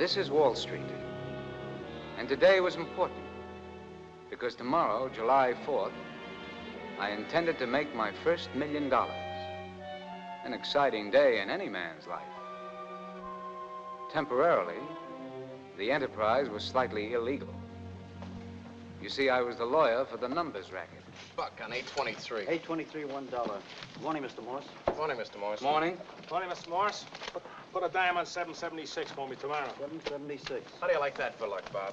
This is Wall Street. And today was important because tomorrow, July 4th, I intended to make my first $1 million. An exciting day in any man's life. Temporarily, the enterprise was slightly illegal. You see, I was the lawyer for the numbers racket. Buck on 823. 823, $1. Good morning, Mr. Morse. Good morning, Mr. Morse. Morning. Morning, Mr. Morse. Put a dime on 776 for me tomorrow. 776. How do you like that for luck, Bob?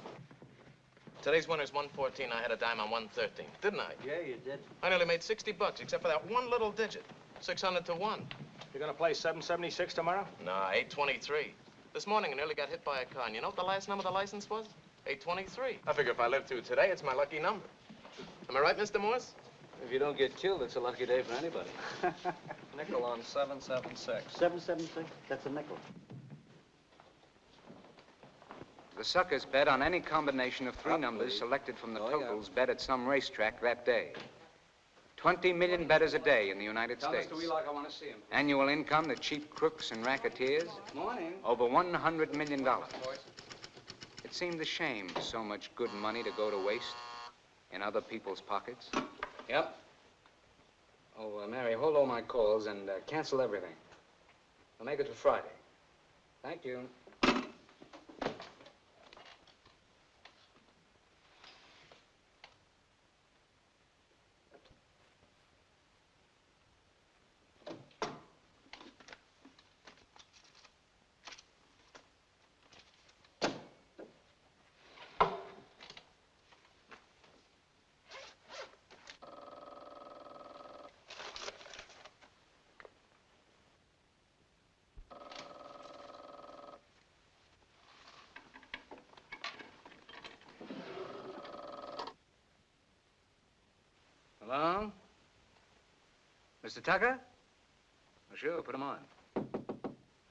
Today's winner's 114. I had a dime on 113, didn't I? Yeah, you did. I nearly made 60 bucks, except for that one little digit. 600 to 1. You're gonna play 776 tomorrow? Nah, 823. This morning I nearly got hit by a car, and you know what the last number of the license was? 823. I figure if I live through today, it's my lucky number. Am I right, Mr. Morse? If you don't get killed, it's a lucky day for anybody. Nickel on 776. 776? That's a nickel. The suckers bet on any combination of three numbers selected from the totals bet at some racetrack that day. 20 million bettors a day in the United States. Mr. Wheelock, I want to see him. Annual income to cheap crooks and racketeers, Morning. over $100 million. It seemed a shame for so much good money to go to waste in other people's pockets. Yep. Oh, Mary, hold all my calls and cancel everything. I'll make it to Friday. Thank you. Hello? Mr. Tucker? Oh, sure, put him on.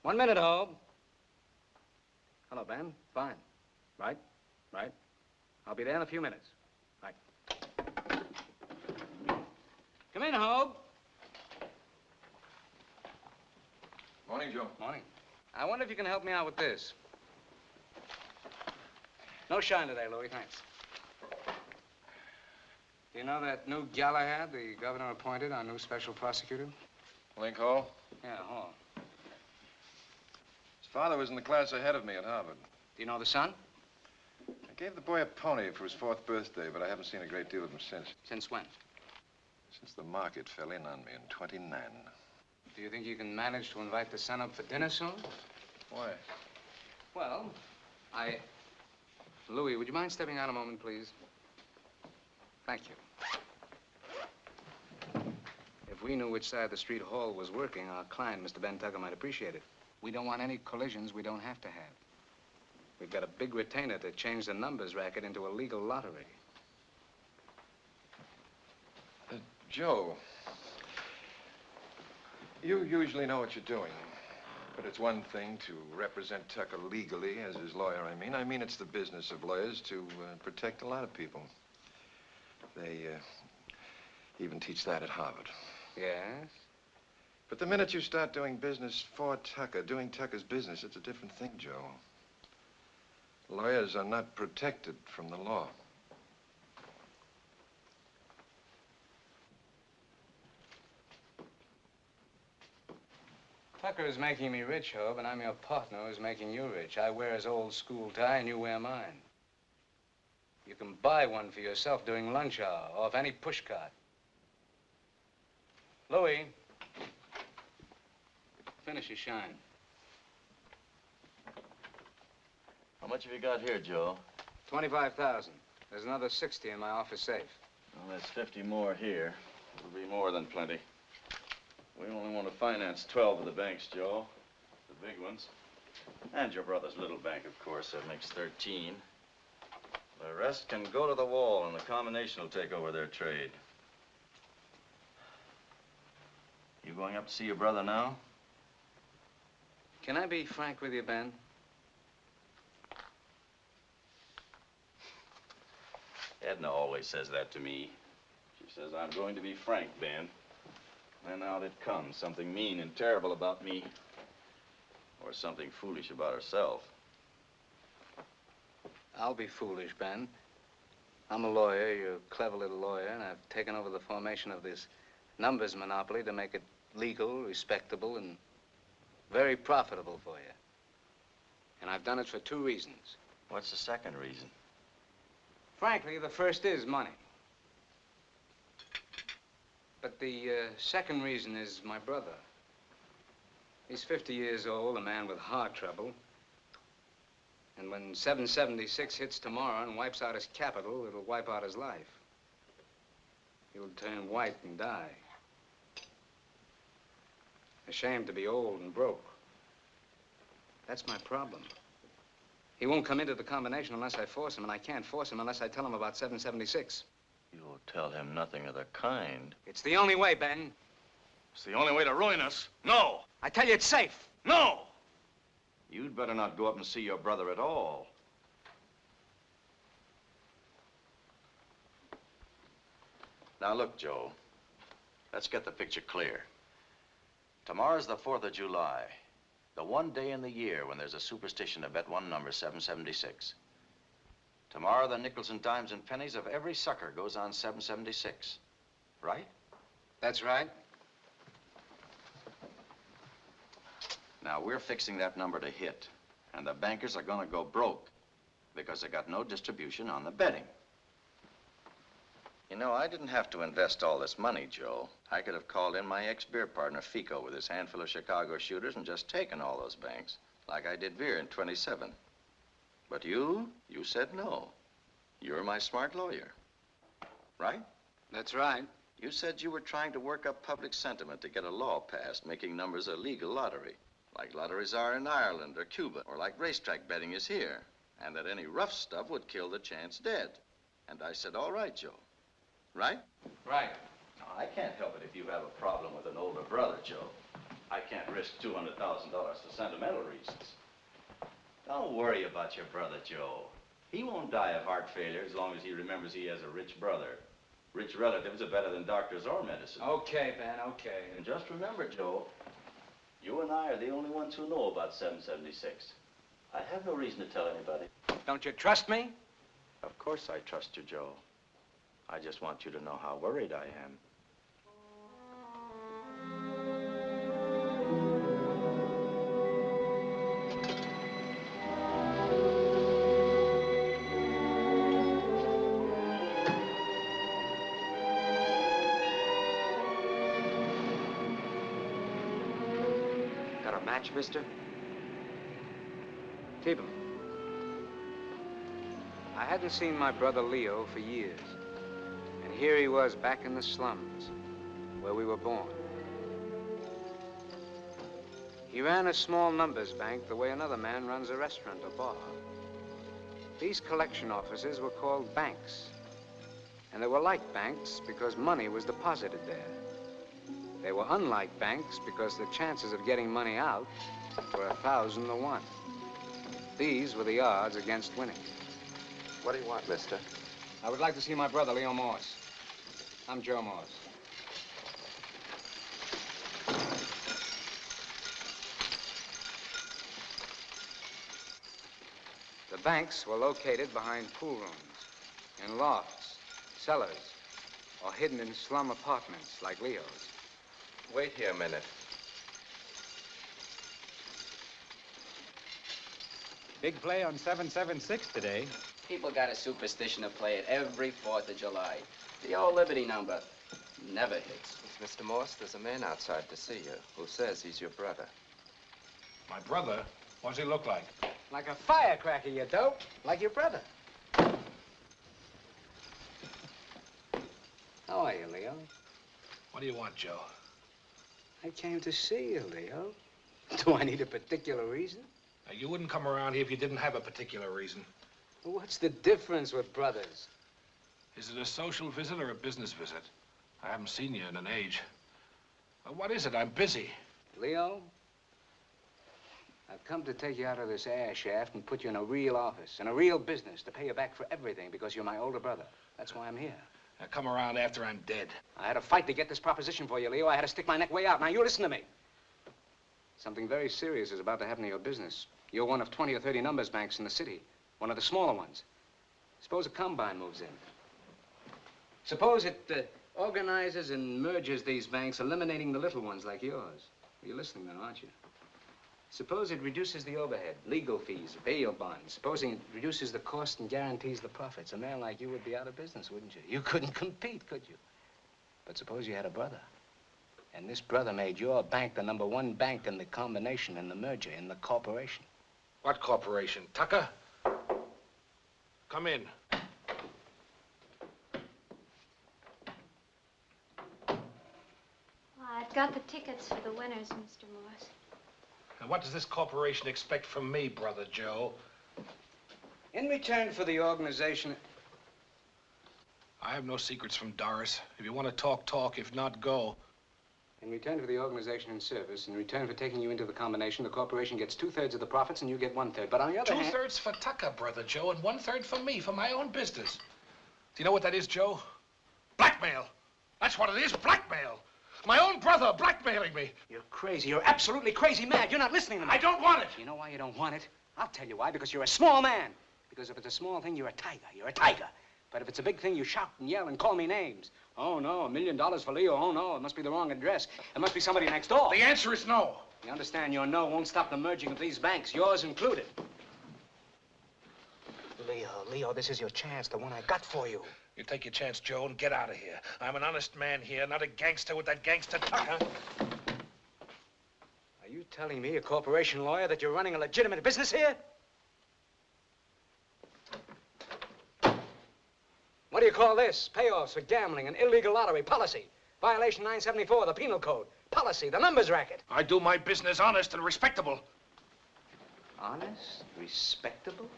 1 minute, Hope. Hello, Ben. Fine. Right. I'll be there in a few minutes. Right. Come in, Hope. Morning, Joe. Morning. I wonder if you can help me out with this. No shine today, Louis, thanks. Do you know that new Galahad the governor appointed, our new special prosecutor? Link Hall? Yeah, Hall. His father was in the class ahead of me at Harvard. Do you know the son? I gave the boy a pony for his 4th birthday, but I haven't seen a great deal of him since. Since when? Since the market fell in on me in '29. Do you think you can manage to invite the son up for dinner soon? Why? Well, Louis, would you mind stepping out a moment, please? Thank you. If we knew which side of the street Hall was working, our client, Mr. Ben Tucker, might appreciate it. We don't want any collisions we don't have to have. We've got a big retainer to change the numbers racket into a legal lottery. Joe, you usually know what you're doing. But it's one thing to represent Tucker legally, as his lawyer, I mean, it's the business of lawyers to protect a lot of people. They even teach that at Harvard. Yes? But the minute you start doing business for Tucker, doing Tucker's business, it's a different thing, Joe. Lawyers are not protected from the law. Tucker is making me rich, Hope, and I'm your partner who's making you rich. I wear his old school tie and you wear mine. You can buy one for yourself during lunch hour, off any pushcart. Louis, finish your shine. How much have you got here, Joe? 25,000. There's another 60 in my office safe. Well, there's 50 more here. It'll be more than plenty. We only want to finance 12 of the banks, Joe. The big ones. And your brother's little bank, of course. That makes 13. The rest can go to the wall, and the combination will take over their trade. You going up to see your brother now? Can I be frank with you, Ben? Edna always says that to me. She says I'm going to be frank, Ben. Then out it comes, something mean and terrible about me. Or something foolish about herself. I'll be foolish, Ben. I'm a lawyer, you're a clever little lawyer, and I've taken over the formation of this numbers monopoly to make it legal, respectable, and very profitable for you. And I've done it for 2 reasons. What's the second reason? Frankly, the first is money. But the second reason is my brother. He's 50 years old, a man with heart trouble. And when 776 hits tomorrow and wipes out his capital, it'll wipe out his life. He'll turn white and die. Ashamed to be old and broke. That's my problem. He won't come into the combination unless I force him, and I can't force him unless I tell him about 776. You'll tell him nothing of the kind. It's the only way, Ben. It's the only way to ruin us. No! I tell you, it's safe. No! You'd better not go up and see your brother at all. Now, look, Joe. Let's get the picture clear. Tomorrow's the 4th of July. The one day in the year when there's a superstition to bet one number, 776. Tomorrow, the nickels and dimes and pennies of every sucker goes on 776. Right? That's right. Now, we're fixing that number to hit, and the bankers are gonna go broke because they got no distribution on the betting. You know, I didn't have to invest all this money, Joe. I could have called in my ex-beer partner, Ficco, with his handful of Chicago shooters and just taken all those banks, like I did beer in 27. But you said no. You're my smart lawyer, right? That's right. You said you were trying to work up public sentiment to get a law passed making numbers a legal lottery, like lotteries are in Ireland or Cuba, or like racetrack betting is here, and that any rough stuff would kill the chance dead. And I said, all right, Joe. Right? Right. Now, I can't help it if you have a problem with an older brother, Joe. I can't risk $200,000 for sentimental reasons. Don't worry about your brother, Joe. He won't die of heart failure as long as he remembers he has a rich brother. Rich relatives are better than doctors or medicine. Okay, Ben, okay. And just remember, Joe, you and I are the only ones who know about 776. I have no reason to tell anybody. Don't you trust me? Of course I trust you, Joe. I just want you to know how worried I am. Got a match, mister? Keep him. I hadn't seen my brother Leo for years. And here he was back in the slums, where we were born. He ran a small numbers bank the way another man runs a restaurant or bar. These collection offices were called banks. And they were like banks because money was deposited there. They were unlike banks because the chances of getting money out were 1,000 to 1. These were the odds against winning. What do you want, mister? I would like to see my brother, Leo Morse. I'm Joe Morse. The banks were located behind pool rooms, in lofts, cellars, or hidden in slum apartments like Leo's. Wait here a minute. Big play on 776 today. People got a superstition to play it every 4th of July. The old Liberty number never hits. Mr. Morse, there's a man outside to see you who says he's your brother. My brother? What does he look like? Like a firecracker, you dope. Like your brother. How are you, Leo? What do you want, Joe? I came to see you, Leo. Do I need a particular reason? Now, you wouldn't come around here if you didn't have a particular reason. Well, what's the difference with brothers? Is it a social visit or a business visit? I haven't seen you in an age. What is it? I'm busy. Leo, I've come to take you out of this air shaft and put you in a real office, in a real business, to pay you back for everything because you're my older brother. That's why I'm here. Now, come around after I'm dead. I had a fight to get this proposition for you, Leo. I had to stick my neck way out. Now, you listen to me. Something very serious is about to happen to your business. You're one of 20 or 30 numbers banks in the city. one of the smaller ones. Suppose a combine moves in. Suppose it organizes and merges these banks, eliminating the little ones like yours. You're listening then, aren't you? Suppose it reduces the overhead, legal fees, bail bonds. Supposing it reduces the cost and guarantees the profits. A man like you would be out of business, wouldn't you? You couldn't compete, could you? But suppose you had a brother. And this brother made your bank the #1 bank in the combination, in the merger, in the corporation. What corporation? Tucker? Come in. Well, I've got the tickets for the winners, Mr. Morse. And what does this corporation expect from me, Brother Joe? In return for the organization... I have no secrets from Doris. If you want to talk, talk. If not, go. In return for the organization and service, in return for taking you into the combination, the corporation gets 2/3 of the profits and you get 1/3. But on the other hand... 2/3 for Tucker, Brother Joe, and 1/3 for me, for my own business. Do you know what that is, Joe? Blackmail. That's what it is, blackmail. My own brother blackmailing me. You're crazy. You're absolutely crazy mad. You're not listening to me. I don't want it. You know why you don't want it? I'll tell you why. Because you're a small man. Because if it's a small thing, you're a tiger. You're a tiger. But if it's a big thing, you shout and yell and call me names. Oh, no, $1 million for Leo. Oh, no, it must be the wrong address. It must be somebody next door. The answer is no. You understand your no won't stop the merging of these banks, yours included. Leo, this is your chance, the one I got for you. You take your chance, Joe, and get out of here. I'm an honest man here, not a gangster with that gangster Tucker. Are you telling me, a corporation lawyer, that you're running a legitimate business here? What do you call this? Payoffs for gambling, an illegal lottery, policy. Violation 974 of the Penal Code. Policy, the numbers racket. I do my business honest and respectable. Honest? Respectable?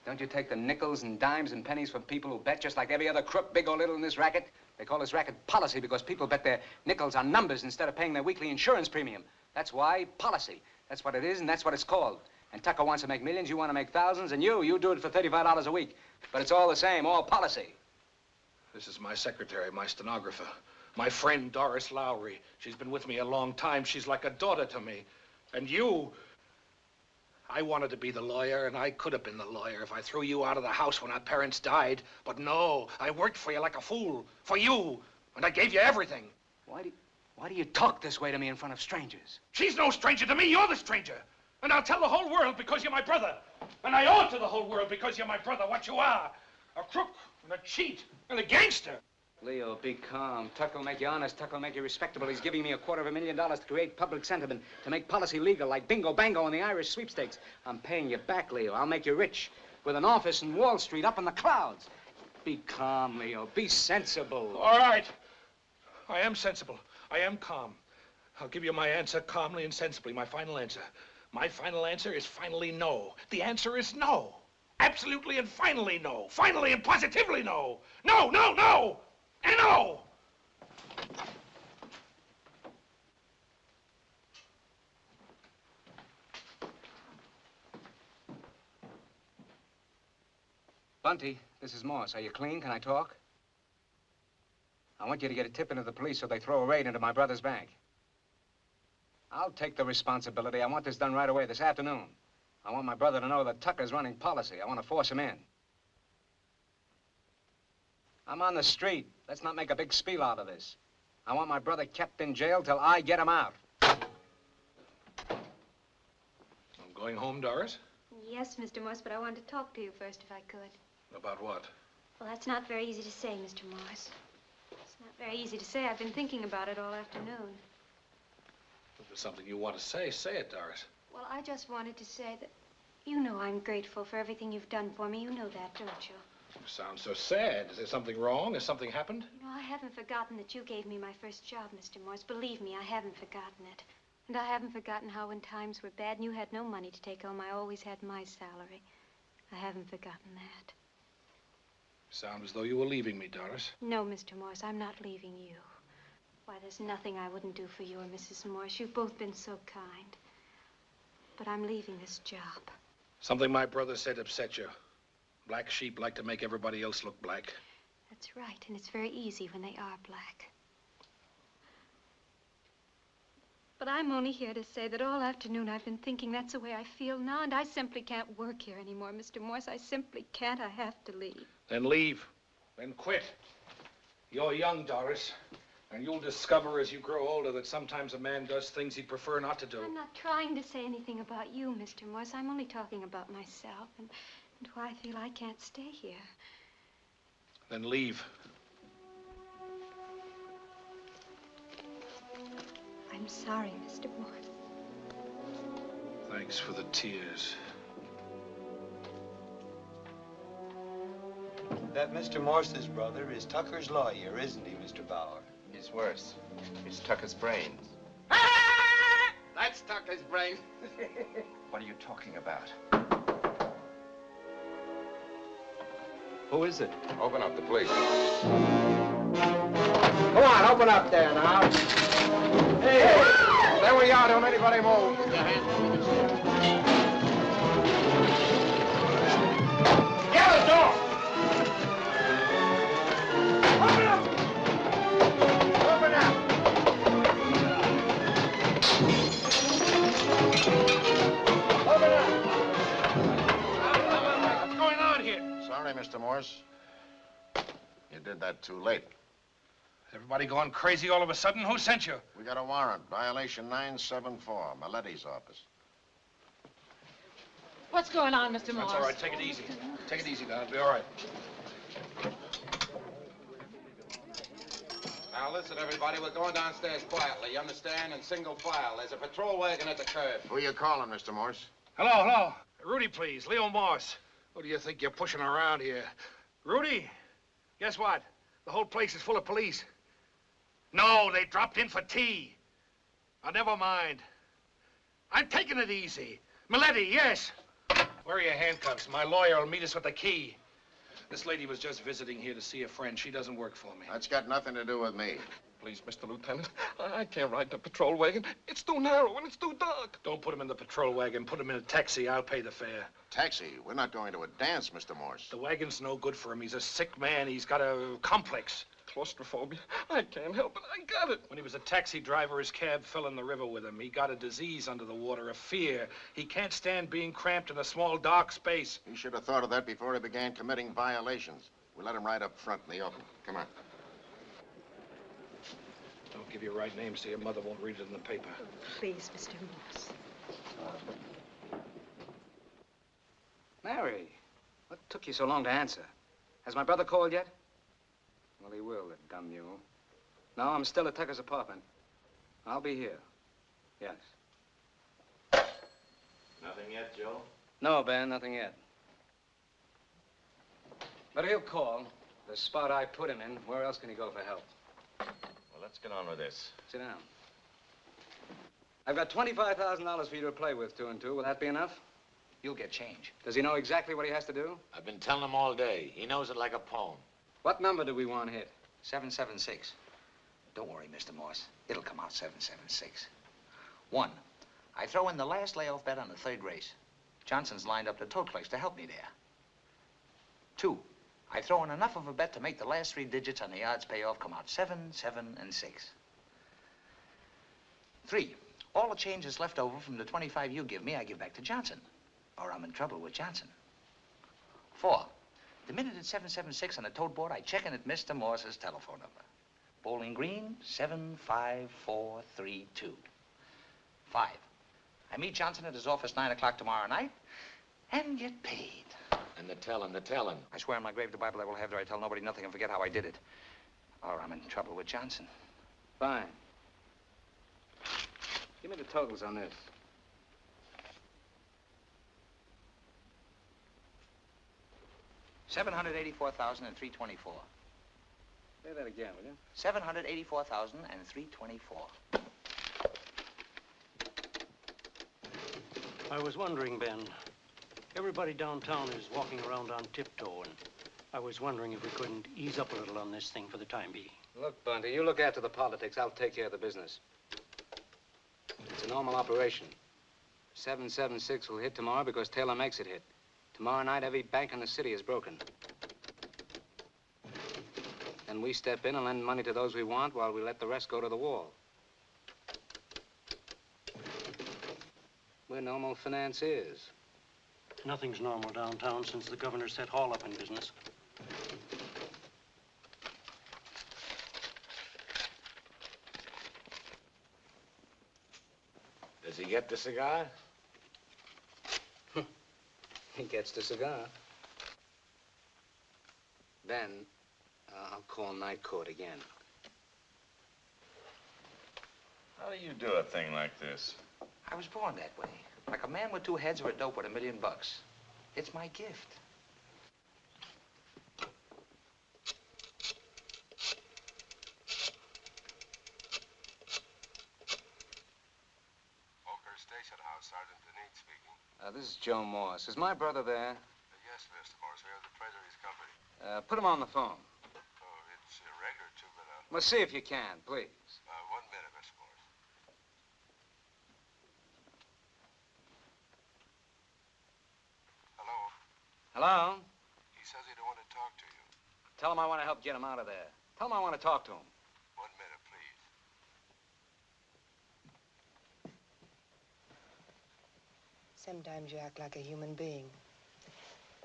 Don't you take the nickels and dimes and pennies from people who bet just like every other crook, big or little, in this racket? They call this racket policy because people bet their nickels on numbers instead of paying their weekly insurance premium. That's why policy. That's what it is, and that's what it's called. And Tucker wants to make millions, you want to make thousands, and you do it for $35 a week. But it's all the same, all policy. This is my secretary, my stenographer, my friend Doris Lowry. She's been with me a long time. She's like a daughter to me. And you... I wanted to be the lawyer, and I could have been the lawyer if I threw you out of the house when our parents died. But no, I worked for you like a fool. For you. And I gave you everything. Why do you talk this way to me in front of strangers? She's no stranger to me. You're the stranger. And I'll tell the whole world because you're my brother. And I owe it to the whole world because you're my brother, what you are. A crook and a cheat and a gangster. Leo, be calm. Tucker will make you honest. Tucker will make you respectable. He's giving me $250,000 to create public sentiment, to make policy legal like bingo bango and the Irish sweepstakes. I'm paying you back, Leo. I'll make you rich with an office in Wall Street up in the clouds. Be calm, Leo. Be sensible. All right. I am sensible. I am calm. I'll give you my answer calmly and sensibly, my final answer. My final answer is finally no. The answer is no. Absolutely and finally no. Finally and positively no. No, no, no! And no! Bunty, this is Morse. Are you clean? Can I talk? I want you to get a tip into the police so they throw a raid into my brother's bank. I'll take the responsibility. I want this done right away, this afternoon. I want my brother to know that Tucker's running policy. I want to force him in. I'm on the street. Let's not make a big spiel out of this. I want my brother kept in jail till I get him out. I'm going home, Doris? Yes, Mr. Morse, but I wanted to talk to you first, if I could. About what? Well, that's not very easy to say, Mr. Morse. It's not very easy to say. I've been thinking about it all afternoon. If there's something you want to say it, Doris. Well, I just wanted to say that you know I'm grateful for everything you've done for me. You know that, don't you? You sound so sad. Is there something wrong? Has something happened? You know, I haven't forgotten that you gave me my first job, Mr. Morse. Believe me, I haven't forgotten it. And I haven't forgotten how when times were bad and you had no money to take home, I always had my salary. I haven't forgotten that. You sound as though you were leaving me, Doris. No, Mr. Morse, I'm not leaving you. Why, there's nothing I wouldn't do for you or Mrs. Morse. You've both been so kind. But I'm leaving this job. Something my brother said upset you. Black sheep like to make everybody else look black. That's right, and it's very easy when they are black. But I'm only here to say that all afternoon I've been thinking that's the way I feel now, and I simply can't work here anymore, Mr. Morse. I simply can't. I have to leave. Then leave. Then quit. You're young, Doris, and you'll discover as you grow older that sometimes a man does things he'd prefer not to do. I'm not trying to say anything about you, Mr. Morse. I'm only talking about myself and why I feel I can't stay here. Then leave. I'm sorry, Mr. Morse. Thanks for the tears. That Mr. Morse's brother is Tucker's lawyer, isn't he, Mr. Bauer? It's worse. It's Tucker's brains. That's Tucker's brain. What are you talking about? Who is it? Open up, the police. Come on, open up there now. Hey! There we are. Don't anybody move. Get your hands up. Get the door! Open up! Open up! Open up! What's going on here? Sorry, Mr. Morse. You did that too late. Everybody going crazy all of a sudden? Who sent you? We got a warrant, violation 974, Miletti's office. What's going on, Mr. Morse? That's all right. Take it easy. Take it easy, Don. It'll be all right. Now listen, everybody. We're going downstairs quietly, you understand? In single file. There's a patrol wagon at the curb. Who you calling, Mr. Morse? Hello, hello. Rudy, please. Leo Morse. Who do you think you're pushing around here? Rudy, guess what? The whole place is full of police. No, they dropped in for tea. Now, never mind. I'm taking it easy. Miletti, yes. Where are your handcuffs? My lawyer will meet us with the key. This lady was just visiting here to see a friend. She doesn't work for me. That's got nothing to do with me. Please, Mr. Lieutenant, I can't ride in a patrol wagon. It's too narrow and it's too dark. Don't put him in the patrol wagon. Put him in a taxi. I'll pay the fare. Taxi? We're not going to a dance, Mr. Morse. The wagon's no good for him. He's a sick man. He's got a complex. Claustrophobia. I can't help it. I got it. When he was a taxi driver, his cab fell in the river with him. He got a disease under the water, a fear. He can't stand being cramped in a small, dark space. He should have thought of that before he began committing violations. We let him right up front in the open. Come on. Don't give your right name so your mother won't read it in the paper. Please, Mr. Morse. Mary, what took you so long to answer? Has my brother called yet? Well, he will, the dumb mule. No, I'm still at Tucker's apartment. I'll be here. Yes. Nothing yet, Joe? No, Ben, nothing yet. But he'll call. The spot I put him in, where else can he go for help? Well, let's get on with this. Sit down. I've got $25,000 for you to play with, 2 and 2. Will that be enough? You'll get change. Does he know exactly what he has to do? I've been telling him all day. He knows it like a poem. What number do we want hit? 776. Don't worry, Mr. Morse. It'll come out 776. 1, I throw in the last layoff bet on the 3rd race. Johnson's lined up the tow clerks to help me there. 2, I throw in enough of a bet to make the last 3 digits on the odds payoff come out 7, 7, and 6. 3, all the change that's left over from the 25 you give me, I give back to Johnson, or I'm in trouble with Johnson. 4, the minute it's 776 on the tote board, I check in at Mr. Morse's telephone number. Bowling Green, 75432. 5, I meet Johnson at his office 9 o'clock tomorrow night and get paid. And the telling. I swear on my grave the Bible I will have there I tell nobody nothing and forget how I did it. Or I'm in trouble with Johnson. Fine. Give me the totals on this. $784,324. Say that again, will you? $784,324. I was wondering, Ben, everybody downtown is walking around on tiptoe, and I was wondering if we couldn't ease up a little on this thing for the time being. Look, Bunty, you look after the politics. I'll take care of the business. It's a normal operation. 776 will hit tomorrow because Taylor makes it hit. Tomorrow night, every bank in the city is broken. Then we step in and lend money to those we want while we let the rest go to the wall. We're normal financiers. Nothing's normal downtown since the governor set Hall up in business. Does he get the cigar? He gets the cigar. Then, I'll call night court again. How do you do a thing like this? I was born that way. Like a man with two heads or a dope with $1 million. It's my gift. Station House, Sergeant Denise speaking. This is Joe Morse. Is my brother there? Yes, Mr. Morse. We have the Treasury's company. Put him on the phone. Oh, it's a reg or two, but... Well, see if you can, please. 1 minute, Mr. Morse. Hello? Hello? He says he don't want to talk to you. Tell him I want to help get him out of there. Tell him I want to talk to him. 1 minute, please. Sometimes you act like a human being,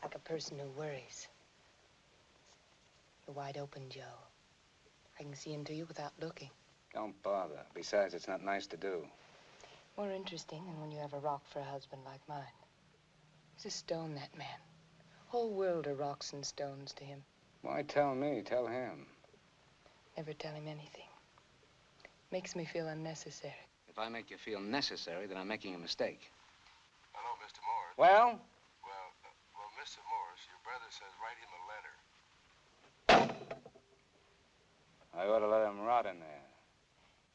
like a person who worries. You're wide open, Joe. I can see into you without looking. Don't bother. Besides, it's not nice to do. More interesting than when you have a rock for a husband like mine. He's a stone, that man. Whole world of rocks and stones to him. Why tell me? Tell him. Never tell him anything. Makes me feel unnecessary. If I make you feel necessary, then I'm making a mistake. Hello, Mr. Morse. Well? Well, Mr. Morse, your brother says write him a letter. I ought to let him rot in there.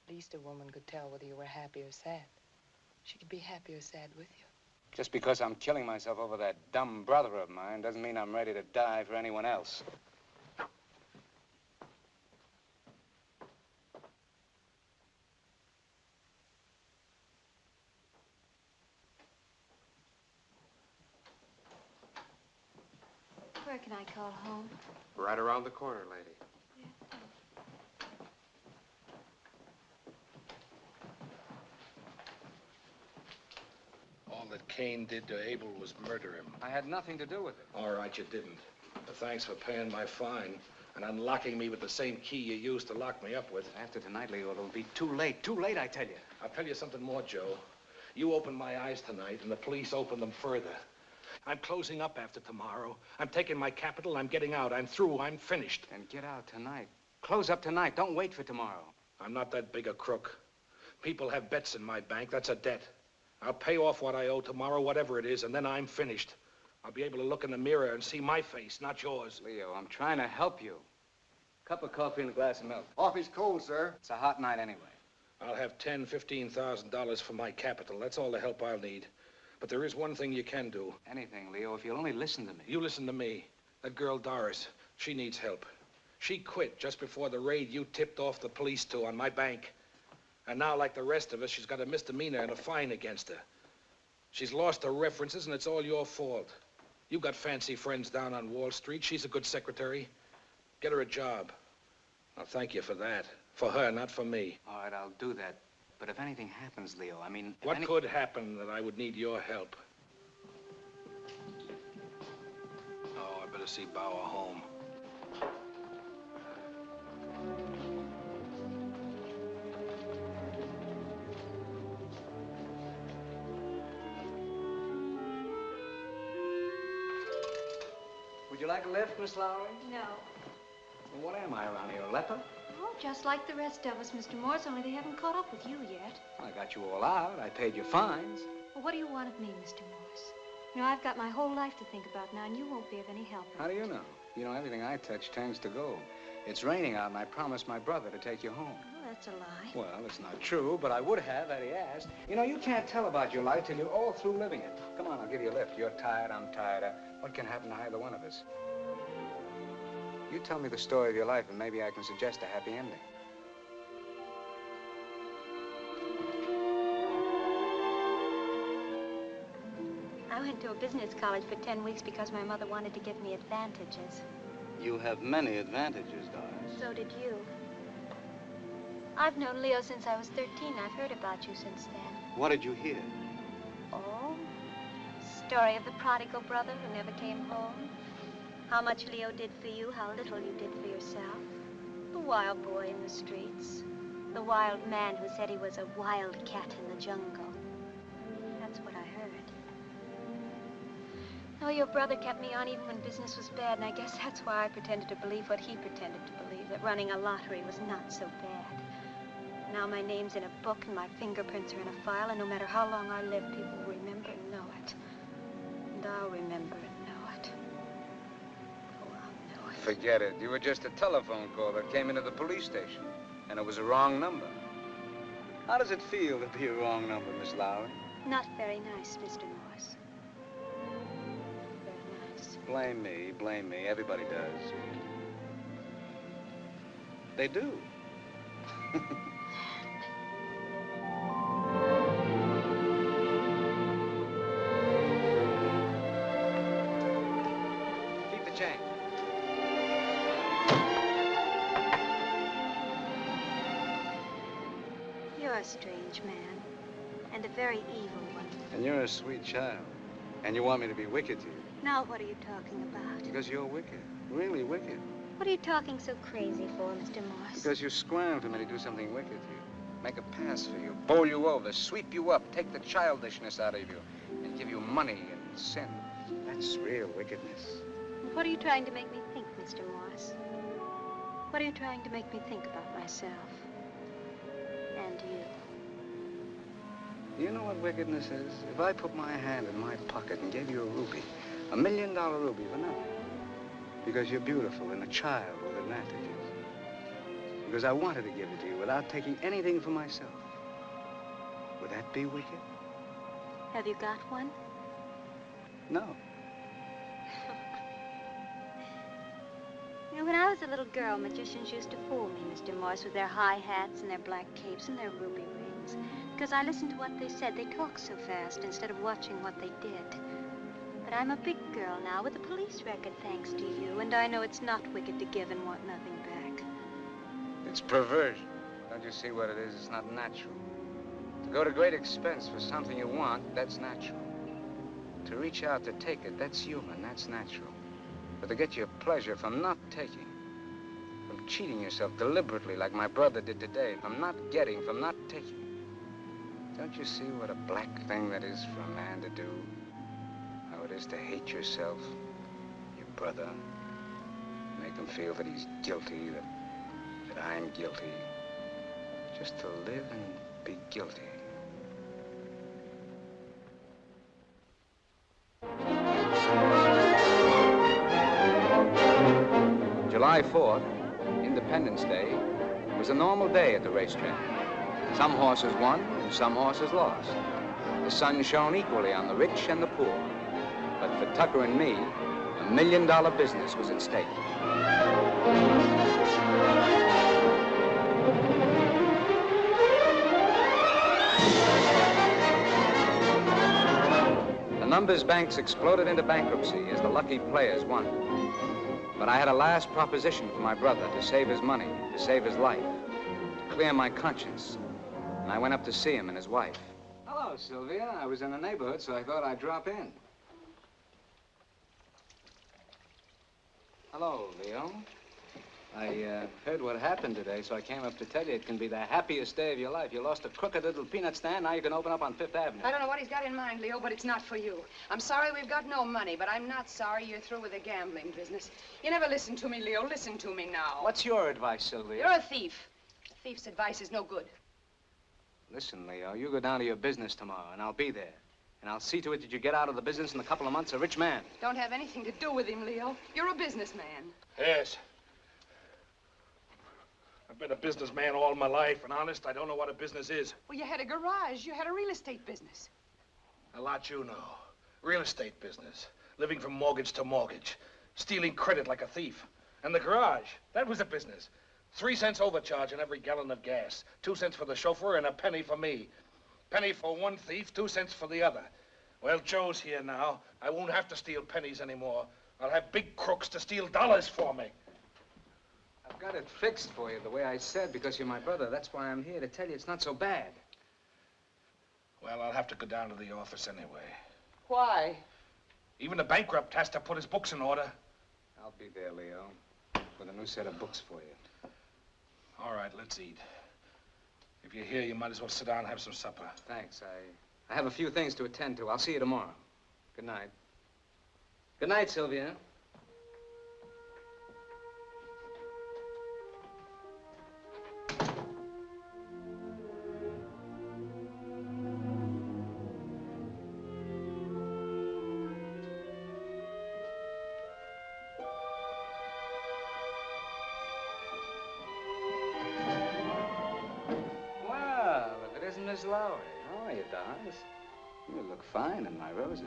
At least a woman could tell whether you were happy or sad. She could be happy or sad with you. Just because I'm killing myself over that dumb brother of mine doesn't mean I'm ready to die for anyone else. Where can I call home? Right around the corner, lady. All that Cain did to Abel was murder him. I had nothing to do with it. All right, you didn't. But thanks for paying my fine and unlocking me with the same key you used to lock me up with. After tonight, Leo, it'll be too late. Too late, I tell you. I'll tell you something more, Joe. You opened my eyes tonight, and the police opened them further. I'm closing up after tomorrow. I'm taking my capital. I'm getting out. I'm through. I'm finished. And get out tonight. Close up tonight. Don't wait for tomorrow. I'm not that big a crook. People have bets in my bank. That's a debt. I'll pay off what I owe tomorrow, whatever it is, and then I'm finished. I'll be able to look in the mirror and see my face, not yours. Leo, I'm trying to help you. Cup of coffee and a glass of milk. Coffee's cold, sir. It's a hot night anyway. I'll have $10,000, $15,000 for my capital. That's all the help I'll need. But there is one thing you can do. Anything, Leo, if you'll only listen to me. You listen to me. That girl, Doris, she needs help. She quit just before the raid you tipped off the police to on my bank. And now, like the rest of us, she's got a misdemeanor and a fine against her. She's lost her references, and it's all your fault. You got fancy friends down on Wall Street. She's a good secretary. Get her a job. I'll thank you for that. For her, not for me. All right, I'll do that. But if anything happens, Leo, I mean... What could happen that I would need your help? Oh, I better see Bauer home. Would you like a lift, Miss Lowry? No. Well, what am I around here, a leper? Oh, just like the rest of us, Mr. Morse, only they haven't caught up with you yet. I got you all out. I paid your fines. Well, what do you want of me, Mr. Morse? You know, I've got my whole life to think about now, and you won't be of any help. How do you know? You know, everything I touch turns to gold. It's raining out, and I promised my brother to take you home. Oh, that's a lie. Well, it's not true, but I would have had he asked. You know, you can't tell about your life till you're all through living it. Come on, I'll give you a lift. You're tired, I'm tired. What can happen to either one of us? You tell me the story of your life, and maybe I can suggest a happy ending. I went to a business college for 10 weeks because my mother wanted to give me advantages. You have many advantages, Doris. So did you. I've known Leo since I was 13. I've heard about you since then. What did you hear? Oh? Story of the prodigal brother who never came home. How much Leo did for you, how little you did for yourself. The wild boy in the streets. The wild man who said he was a wild cat in the jungle. That's what I heard. Oh, your brother kept me on even when business was bad, and I guess that's why I pretended to believe what he pretended to believe, that running a lottery was not so bad. Now my name's in a book and my fingerprints are in a file, and no matter how long I live, people will remember and know it. And I'll remember and know it. Oh, I'll know it. Forget it. You were just a telephone call that came into the police station, and it was a wrong number. How does it feel to be a wrong number, Miss Lowry? Not very nice, Mr. Morse. Very nice. Blame me, blame me. Everybody does. They do. Keep the change. You're a strange man, and a very evil one. And you're a sweet child. And you want me to be wicked to you. Now what are you talking about? Because you're wicked. Really wicked. What are you talking so crazy for, Mr. Morse? Because you squirm for me to do something wicked to you. Make a pass for you, bowl you over, sweep you up, take the childishness out of you, and give you money and sin. That's real wickedness. What are you trying to make me think, Mr. Morse? What are you trying to make me think about myself? And you? Do you know what wickedness is? If I put my hand in my pocket and gave you a rupee, $1 million rupee for nothing, because you're beautiful and a child with advantages, because I wanted to give it to you without taking anything for myself, would that be wicked? Have you got one? No. You know, when I was a little girl, magicians used to fool me, Mr. Morse, with their high hats and their black capes and their ruby rings. Because I listened to what they said. They talked so fast instead of watching what they did. But I'm a big girl now with a police record, thanks to you, and I know it's not wicked to give and want nothing back. It's perversion. Don't you see what it is? It's not natural. To go to great expense for something you want, that's natural. To reach out to take it, that's human, that's natural. But to get your pleasure from not taking, from cheating yourself deliberately like my brother did today, from not getting, from not taking, don't you see what a black thing that is for a man to do? How it is to hate yourself, your brother, make him feel that he's guilty, that I'm guilty, just to live and be guilty. July 4th, Independence Day, was a normal day at the racetrack. Some horses won and some horses lost. The sun shone equally on the rich and the poor. But for Tucker and me, $1 million business was at stake. The numbers banks exploded into bankruptcy as the lucky players won. But I had a last proposition for my brother to save his money, to save his life, to clear my conscience. And I went up to see him and his wife. Hello, Sylvia. I was in the neighborhood, so I thought I'd drop in. Hello, Leo. I heard what happened today, so I came up to tell you it can be the happiest day of your life. You lost a crooked little peanut stand, now you can open up on Fifth Avenue. I don't know what he's got in mind, Leo, but it's not for you. I'm sorry we've got no money, but I'm not sorry you're through with the gambling business. You never listened to me, Leo. Listen to me now. What's your advice, Sylvia? You're a thief. A thief's advice is no good. Listen, Leo, you go down to your business tomorrow, and I'll be there. And I'll see to it that you get out of the business in a couple of months a rich man. Don't have anything to do with him, Leo. You're a businessman. Yes. I've been a businessman all my life, and honest, I don't know what a business is. Well, you had a garage. You had a real estate business. A lot you know. Real estate business. Living from mortgage to mortgage. Stealing credit like a thief. And the garage, that was a business. 3 cents overcharge on every gallon of gas. 2 cents for the chauffeur and a penny for me. Penny for one thief, 2 cents for the other. Well, Joe's here now. I won't have to steal pennies anymore. I'll have big crooks to steal dollars for me. I've got it fixed for you the way I said, because you're my brother. That's why I'm here, to tell you it's not so bad. Well, I'll have to go down to the office anyway. Why? Even the bankrupt has to put his books in order. I'll be there, Leo, with a new set of books for you. All right, let's eat. If you're here, you might as well sit down and have some supper. Thanks. I have a few things to attend to. I'll see you tomorrow. Good night. Good night, Sylvia. Miss Lowry. How are you, Doris? You look fine in my roses.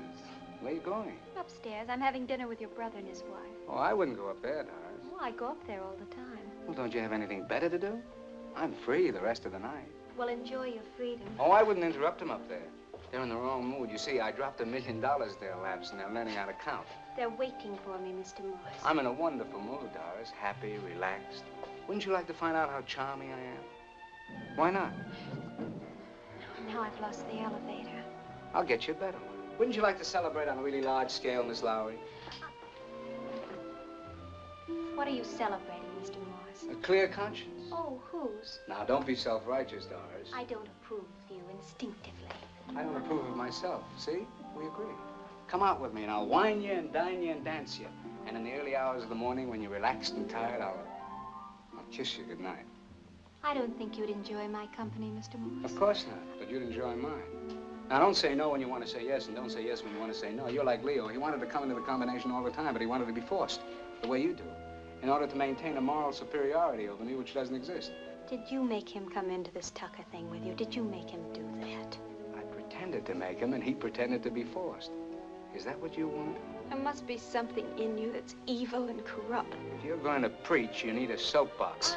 Where are you going? Upstairs. I'm having dinner with your brother and his wife. Oh, I wouldn't go up there, Doris. Well, I go up there all the time. Well, don't you have anything better to do? I'm free the rest of the night. Well, enjoy your freedom. Oh, I wouldn't interrupt them up there. They're in the wrong mood. You see, I dropped $1 million their laps, and they're learning how to count. They're waiting for me, Mr. Morse. I'm in a wonderful mood, Doris. Happy, relaxed. Wouldn't you like to find out how charming I am? Why not? Now I've lost the elevator. I'll get you a better one. Wouldn't you like to celebrate on a really large scale, Miss Lowry? What are you celebrating, Mr. Morse? A clear conscience. Oh, whose? Now, don't be self-righteous, Doris. I don't approve of you instinctively. I don't approve of myself. See? We agree. Come out with me, and I'll wine you and dine you and dance you. And in the early hours of the morning, when you're relaxed and tired, I'll kiss you goodnight. I don't think you'd enjoy my company, Mr. Morse. Of course not, but you'd enjoy mine. Now, don't say no when you want to say yes, and don't say yes when you want to say no. You're like Leo. He wanted to come into the combination all the time, but he wanted to be forced, the way you do, in order to maintain a moral superiority over me, which doesn't exist. Did you make him come into this Tucker thing with you? Did you make him do that? I pretended to make him, and he pretended to be forced. Is that what you want? There must be something in you that's evil and corrupt. If you're going to preach, you need a soapbox.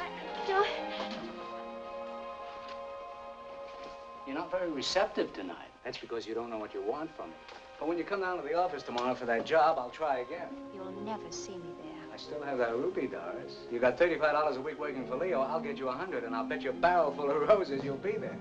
You're not very receptive tonight. That's because you don't know what you want from me. But when you come down to the office tomorrow for that job, I'll try again. You'll never see me there. I still have that rupee, Doris. You got $35 a week working for Leo. I'll get you 100, and I'll bet you a barrel full of roses you'll be there.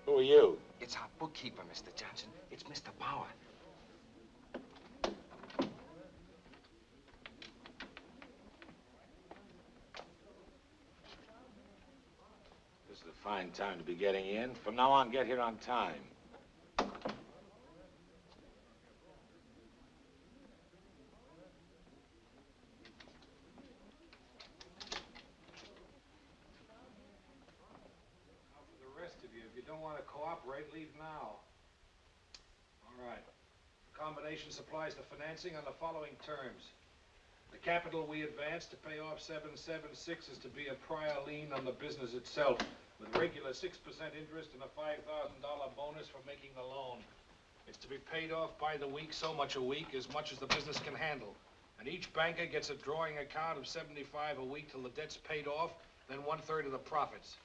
Who are you? It's our bookkeeper, Mr. Johnson. It's Mr. Bauer. This is a fine time to be getting in. From now on, get here on time. Leave now. All right. The combination supplies the financing on the following terms. The capital we advance to pay off 776 is to be a prior lien on the business itself, with regular 6% interest and a $5,000 bonus for making the loan. It's to be paid off by the week, so much a week, as much as the business can handle. And each banker gets a drawing account of $75 a week till the debt's paid off, then 1/3 of the profits.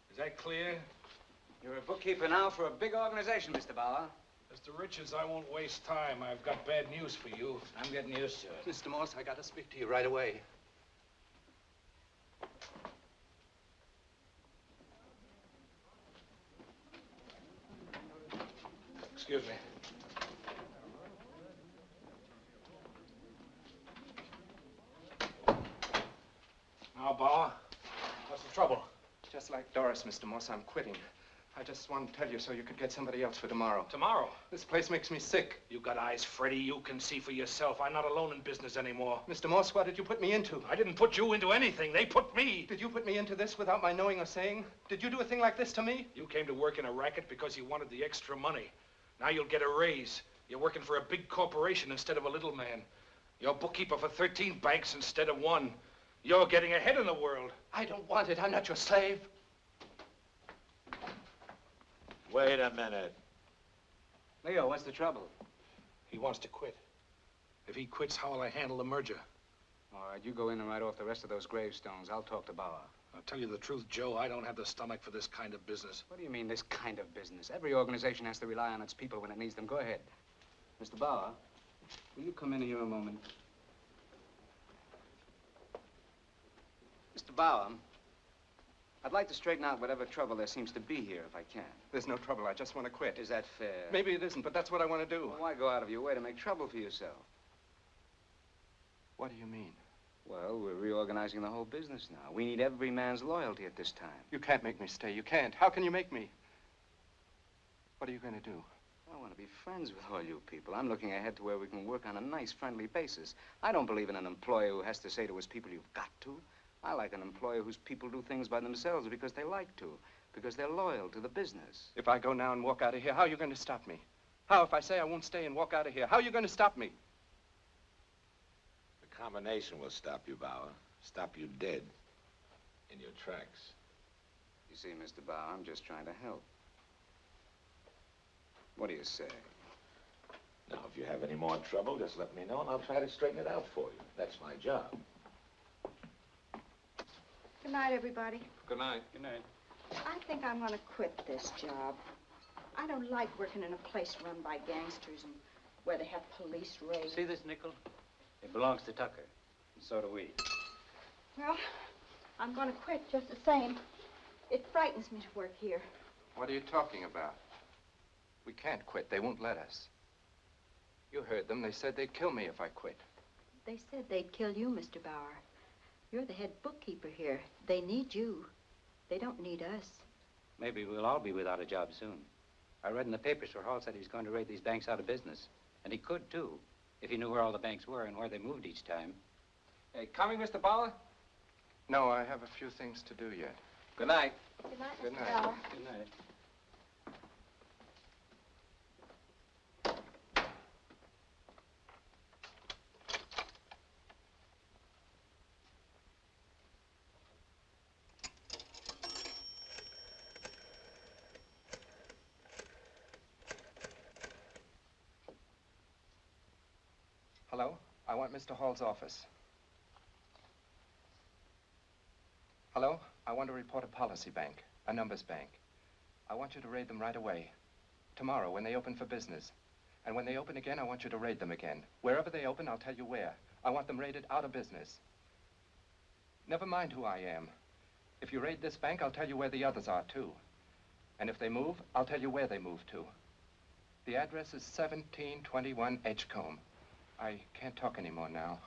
Is that clear? You're a bookkeeper now for a big organization, Mr. Bauer. Mr. Richards, I won't waste time. I've got bad news for you. I'm getting used to it. Mr. Morse, I got to speak to you right away. Excuse me. Now, Bauer, what's the trouble? Just like Doris, Mr. Morse, I'm quitting. I just wanted to tell you so you could get somebody else for tomorrow. Tomorrow? This place makes me sick. You got eyes, Freddie. You can see for yourself. I'm not alone in business anymore. Mr. Morse, what did you put me into? I didn't put you into anything. They put me. Did you put me into this without my knowing or saying? Did you do a thing like this to me? You came to work in a racket because you wanted the extra money. Now you'll get a raise. You're working for a big corporation instead of a little man. You're bookkeeper for 13 banks instead of 1. You're getting ahead in the world. I don't want it. I'm not your slave. Wait a minute. Leo, what's the trouble? He wants to quit. If he quits, how will I handle the merger? All right, you go in and write off the rest of those gravestones. I'll talk to Bauer. I'll tell you the truth, Joe, I don't have the stomach for this kind of business. What do you mean, this kind of business? Every organization has to rely on its people when it needs them. Go ahead. Mr. Bauer, will you come in here a moment? Mr. Bauer, I'd like to straighten out whatever trouble there seems to be here if I can. There's no trouble. I just want to quit. Is that fair? Maybe it isn't, but that's what I want to do. Well, why go out of your way to make trouble for yourself? What do you mean? Well, we're reorganizing the whole business now. We need every man's loyalty at this time. You can't make me stay. You can't. How can you make me? What are you going to do? I want to be friends with all you people. I'm looking ahead to where we can work on a nice, friendly basis. I don't believe in an employer who has to say to his people, you've got to. I like an employer whose people do things by themselves because they like to, because they're loyal to the business. If I go now and walk out of here, how are you going to stop me? How if I say I won't stay and walk out of here? How are you going to stop me? The combination will stop you, Bauer. Stop you dead in your tracks. You see, Mr. Bauer, I'm just trying to help. What do you say? Now, if you have any more trouble, just let me know and I'll try to straighten it out for you. That's my job. Good night, everybody. Good night. Good night. I think I'm going to quit this job. I don't like working in a place run by gangsters and where they have police raids. See this nickel? It belongs to Tucker. And so do we. Well, I'm going to quit just the same. It frightens me to work here. What are you talking about? We can't quit. They won't let us. You heard them. They said they'd kill me if I quit. They said they'd kill you, Mr. Bauer. You're the head bookkeeper here. They need you. They don't need us. Maybe we'll all be without a job soon. I read in the papers where Hall said he's going to raid these banks out of business. And he could, too, if he knew where all the banks were and where they moved each time. Hey, coming, Mr. Bauer? No, I have a few things to do yet. Good night. Good night, Good Mr. night. Bauer. Good night. Hello? I want Mr. Hall's office. Hello? I want to report a policy bank, a numbers bank. I want you to raid them right away. Tomorrow, when they open for business. And when they open again, I want you to raid them again. Wherever they open, I'll tell you where. I want them raided out of business. Never mind who I am. If you raid this bank, I'll tell you where the others are, too. And if they move, I'll tell you where they move to. The address is 1721 Edgecombe. I can't talk anymore now.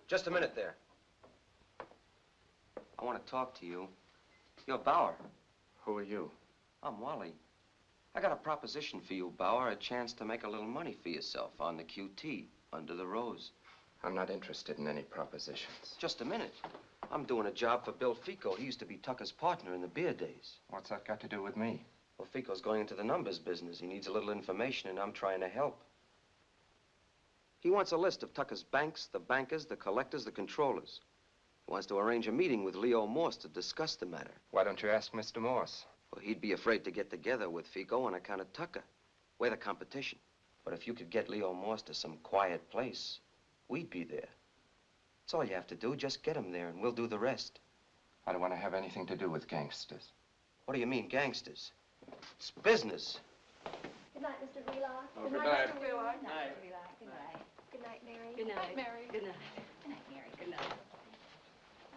Just a minute there. I want to talk to you. You're Bauer. Who are you? I'm Wally. I got a proposition for you, Bauer, a chance to make a little money for yourself on the QT, under the rose. I'm not interested in any propositions. Just a minute. I'm doing a job for Bill Ficco. He used to be Tucker's partner in the beer days. What's that got to do with me? Well, Ficco's going into the numbers business. He needs a little information, and I'm trying to help. He wants a list of Tucker's banks, the bankers, the collectors, the controllers. He wants to arrange a meeting with Leo Morse to discuss the matter. Why don't you ask Mr. Morse? Well, he'd be afraid to get together with Ficco on account of Tucker. We're the competition. But if you could get Leo Morse to some quiet place, we'd be there. That's all you have to do. Just get him there, and we'll do the rest. I don't want to have anything to do with gangsters. What do you mean, gangsters? It's business. Good night, Mr. Wheelock. Oh, good night. Mr. Wheelock. Good night, Mr. Wheelock. Good night. Good night, Mary. Good night, Mary. Good night. Good night, Mary. Good night.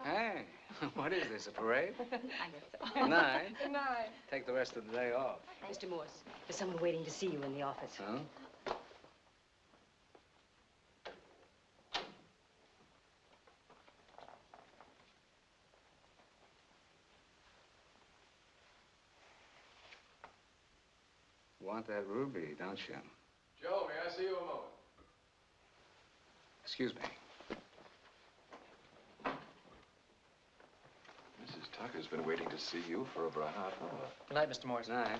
Hey, what is this, a parade? I guess so. Good night. Good night. Take the rest of the day off. Mr. Morse, there's someone waiting to see you in the office. Huh? Want that ruby, don't you? Joe, may I see you a moment? Excuse me. Mrs. Tucker's been waiting to see you for over a half hour. Good night, Mr. Morse. Good night.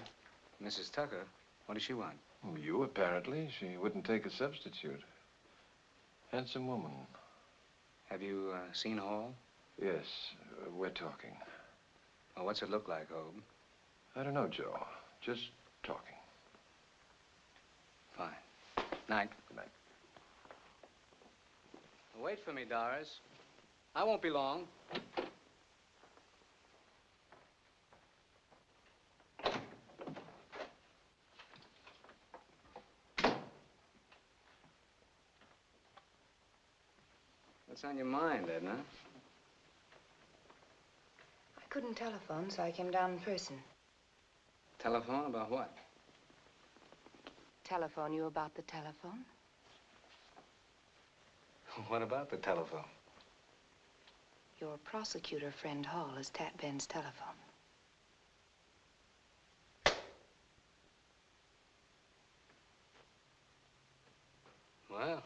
Mrs. Tucker, what does she want? Oh, you, apparently. She wouldn't take a substitute. Handsome woman. Have you seen Hall? Yes, we're talking. Well, what's it look like, Hope? I don't know, Joe. Just talking. Fine. Night. Good night. Wait for me, Doris. I won't be long. What's on your mind, Edna? I couldn't telephone, so I came down in person. Telephone about what? Telephone you about the telephone? What about the telephone? Your prosecutor friend Hall has tapped Ben's telephone. Well.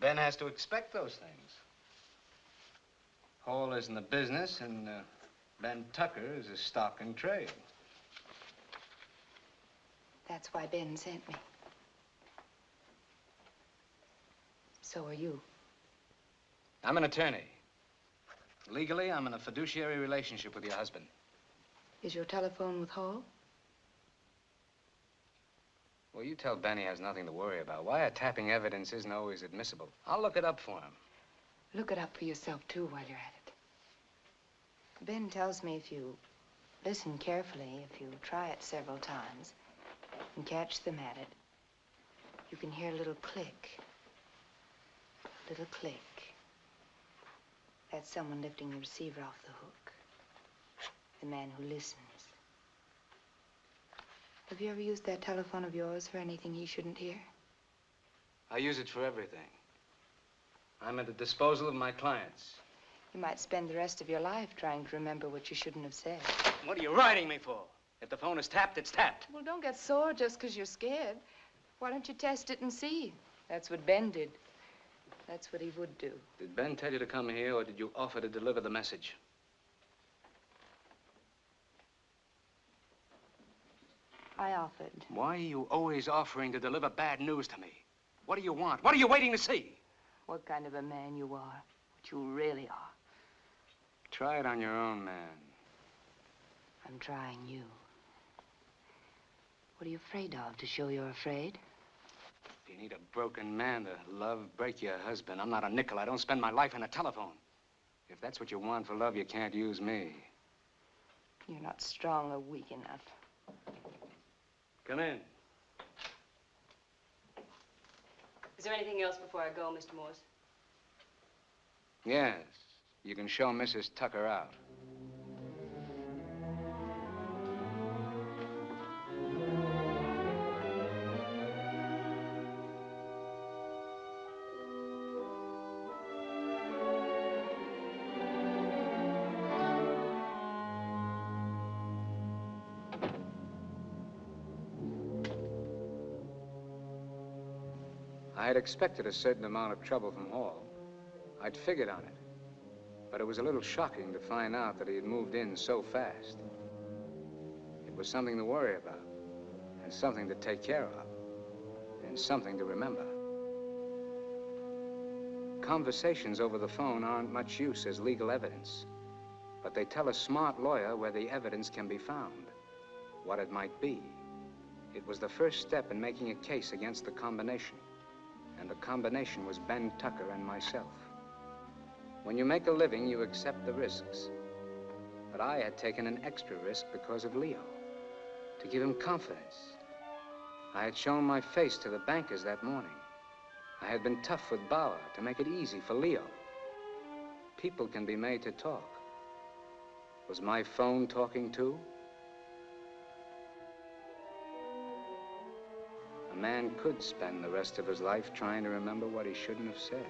Ben has to expect those things. Hall is in the business, and Ben Tucker is a stock in trade. That's why Ben sent me. So are you. I'm an attorney. Legally, I'm in a fiduciary relationship with your husband. Is your telephone with Hall? Well, you tell Ben he has nothing to worry about. Wiretapping evidence isn't always admissible. I'll look it up for him. Look it up for yourself, too, while you're at it. Ben tells me if you listen carefully, if you try it several times and catch them at it, you can hear a little click. A little click. That's someone lifting the receiver off the hook. The man who listens. Have you ever used that telephone of yours for anything he shouldn't hear? I use it for everything. I'm at the disposal of my clients. You might spend the rest of your life trying to remember what you shouldn't have said. What are you writing me for? If the phone is tapped, it's tapped. Well, don't get sore just because you're scared. Why don't you test it and see? That's what Ben did. That's what he would do. Did Ben tell you to come here, or did you offer to deliver the message? I offered. Why are you always offering to deliver bad news to me? What do you want? What are you waiting to see? What kind of a man you are. What you really are. Try it on your own, man. I'm trying you. What are you afraid of, to show you're afraid? If you need a broken man to love, break your husband. I'm not a nickel. I don't spend my life in a telephone. If that's what you want for love, you can't use me. You're not strong or weak enough. Come in. Is there anything else before I go, Mr. Morse? Yes. You can show Mrs. Tucker out. I had expected a certain amount of trouble from Hall. I'd figured on it. But it was a little shocking to find out that he had moved in so fast. It was something to worry about, and something to take care of, and something to remember. Conversations over the phone aren't much use as legal evidence, but they tell a smart lawyer where the evidence can be found, what it might be. It was the first step in making a case against the combination. And the combination was Ben Tucker and myself. When you make a living, you accept the risks. But I had taken an extra risk because of Leo, to give him confidence. I had shown my face to the bankers that morning. I had been tough with Bauer to make it easy for Leo. People can be made to talk. Was my phone talking too? A man could spend the rest of his life trying to remember what he shouldn't have said.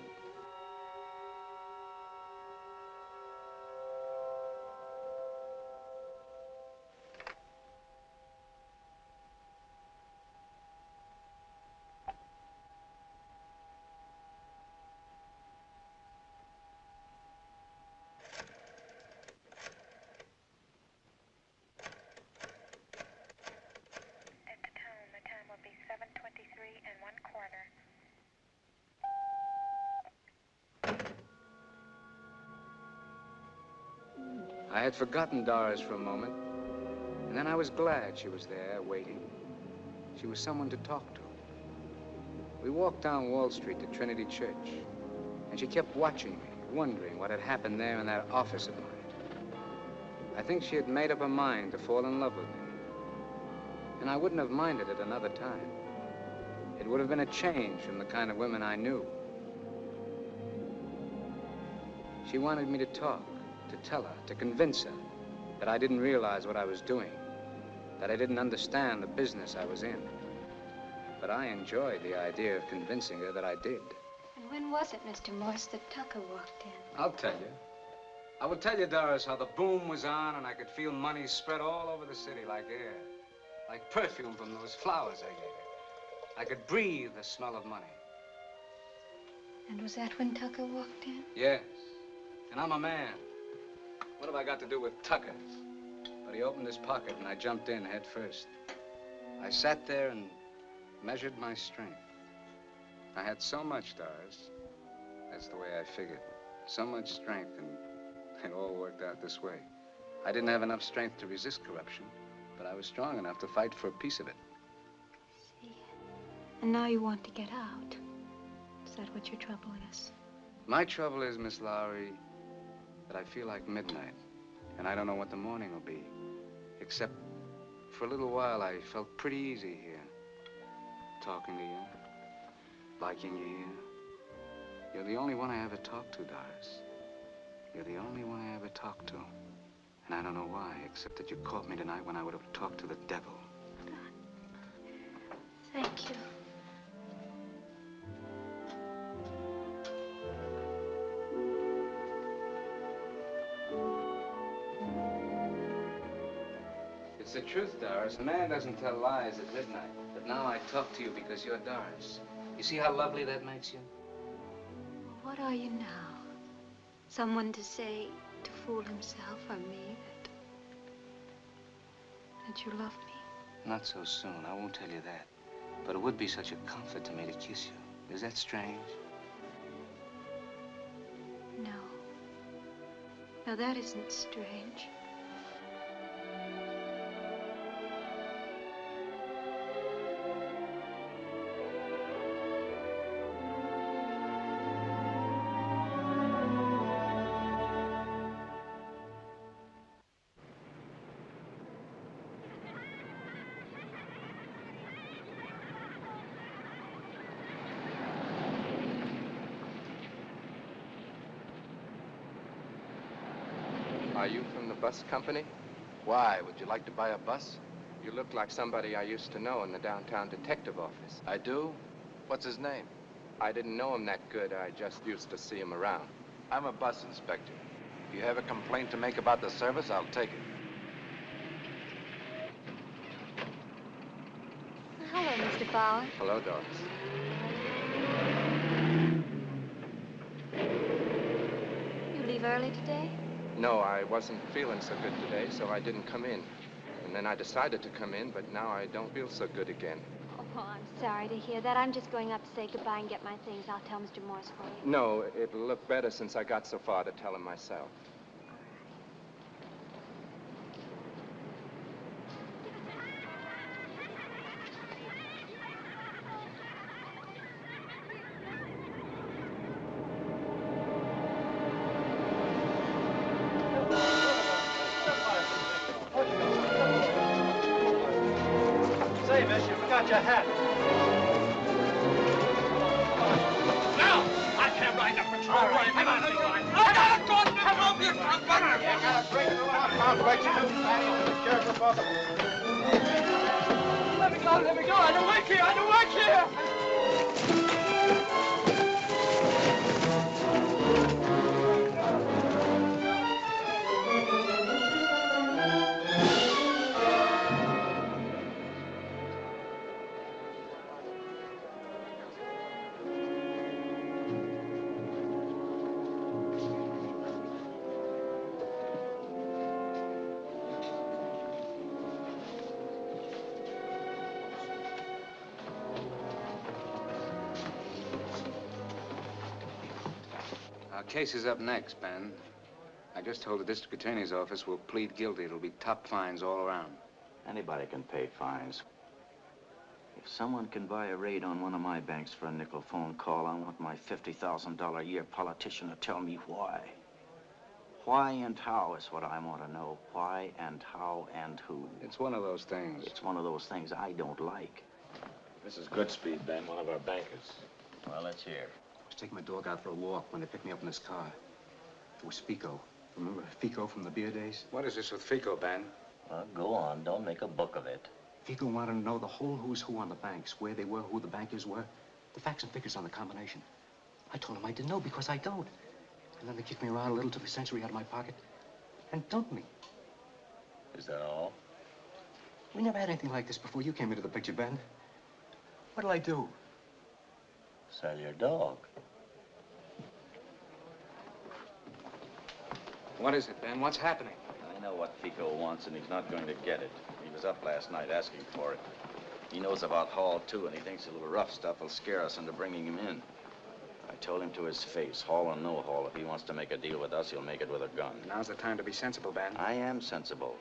had forgotten Doris for a moment, and then I was glad she was there, waiting. She was someone to talk to. We walked down Wall Street to Trinity Church, and she kept watching me, wondering what had happened there in that office of mine. I think she had made up her mind to fall in love with me, and I wouldn't have minded it another time. It would have been a change from the kind of women I knew. She wanted me to talk, to tell her, to convince her that I didn't realize what I was doing, that I didn't understand the business I was in. But I enjoyed the idea of convincing her that I did. And when was it, Mr. Morse, that Tucker walked in? I'll tell you. I will tell you, Doris, how the boom was on and I could feel money spread all over the city like air, like perfume from those flowers I gave her. I could breathe the smell of money. And was that when Tucker walked in? Yes. And I'm a man. What have I got to do with Tucker? But he opened his pocket and I jumped in head first. I sat there and measured my strength. I had so much, Doris. That's the way I figured. So much strength, and it all worked out this way. I didn't have enough strength to resist corruption, but I was strong enough to fight for a piece of it. See. And now you want to get out. Is that what your trouble is? My trouble is, Miss Lowry, that I feel like midnight, and I don't know what the morning will be. Except for a little while, I felt pretty easy here. Talking to you, liking you here. You're the only one I ever talked to, Doris. You're the only one I ever talked to. And I don't know why, except that you caught me tonight when I would have talked to the devil. Thank you. It's the truth, Doris. A man doesn't tell lies at midnight. But now I talk to you because you're Doris. You see how lovely that makes you? Well, what are you now? Someone to say, to fool himself or me, that you love me? Not so soon. I won't tell you that. But it would be such a comfort to me to kiss you. Is that strange? No. No, that isn't strange. Are you from the bus company? Why? Would you like to buy a bus? You look like somebody I used to know in the downtown detective office. I do? What's his name? I didn't know him that good. I just used to see him around. I'm a bus inspector. If you have a complaint to make about the service, I'll take it. Hello, Mr. Bauer. Hello, Doris. You leave early today? No, I wasn't feeling so good today, so I didn't come in. And then I decided to come in, but now I don't feel so good again. Oh, I'm sorry to hear that. I'm just going up to say goodbye and get my things. I'll tell Mr. Morse for you. No, it'll look better since I got so far to tell him myself. Say, miss, you forgot your hat. No! I can't ride the patrol. All right, Come on, come on. I got a gun to help you from better. You got a break in the law complex, you Be careful, both of them. Let me go, let me go. I don't work here, I don't work here. Our case is up next, Ben. I just told the district attorney's office we'll plead guilty. It'll be top fines all around. Anybody can pay fines. If someone can buy a raid on one of my banks for a nickel phone call, I want my $50,000 a year politician to tell me why. Why and how is what I want to know. Why and how and who. It's one of those things. It's one of those things I don't like. This is Goodspeed, Ben, one of our bankers. Well, let's hear. I was taking my dog out for a walk when they picked me up in this car. It was Ficco. Remember Ficco from the beer days? What is this with Ficco, Ben? Well, go on. Don't make a book of it. Ficco wanted to know the whole who's who on the banks, where they were, who the bankers were, the facts and figures on the combination. I told him I didn't know because I don't. And then they kicked me around a little, took a century out of my pocket, and dumped me. Is that all? We never had anything like this before you came into the picture, Ben. What'll I do? Sell your dog. What is it, Ben? What's happening? I know what Ficco wants, and he's not going to get it. He was up last night asking for it. He knows about Hall, too, and he thinks a little rough stuff will scare us into bringing him in. I told him to his face, Hall or no Hall, if he wants to make a deal with us, he'll make it with a gun. Now's the time to be sensible, Ben. I am sensible.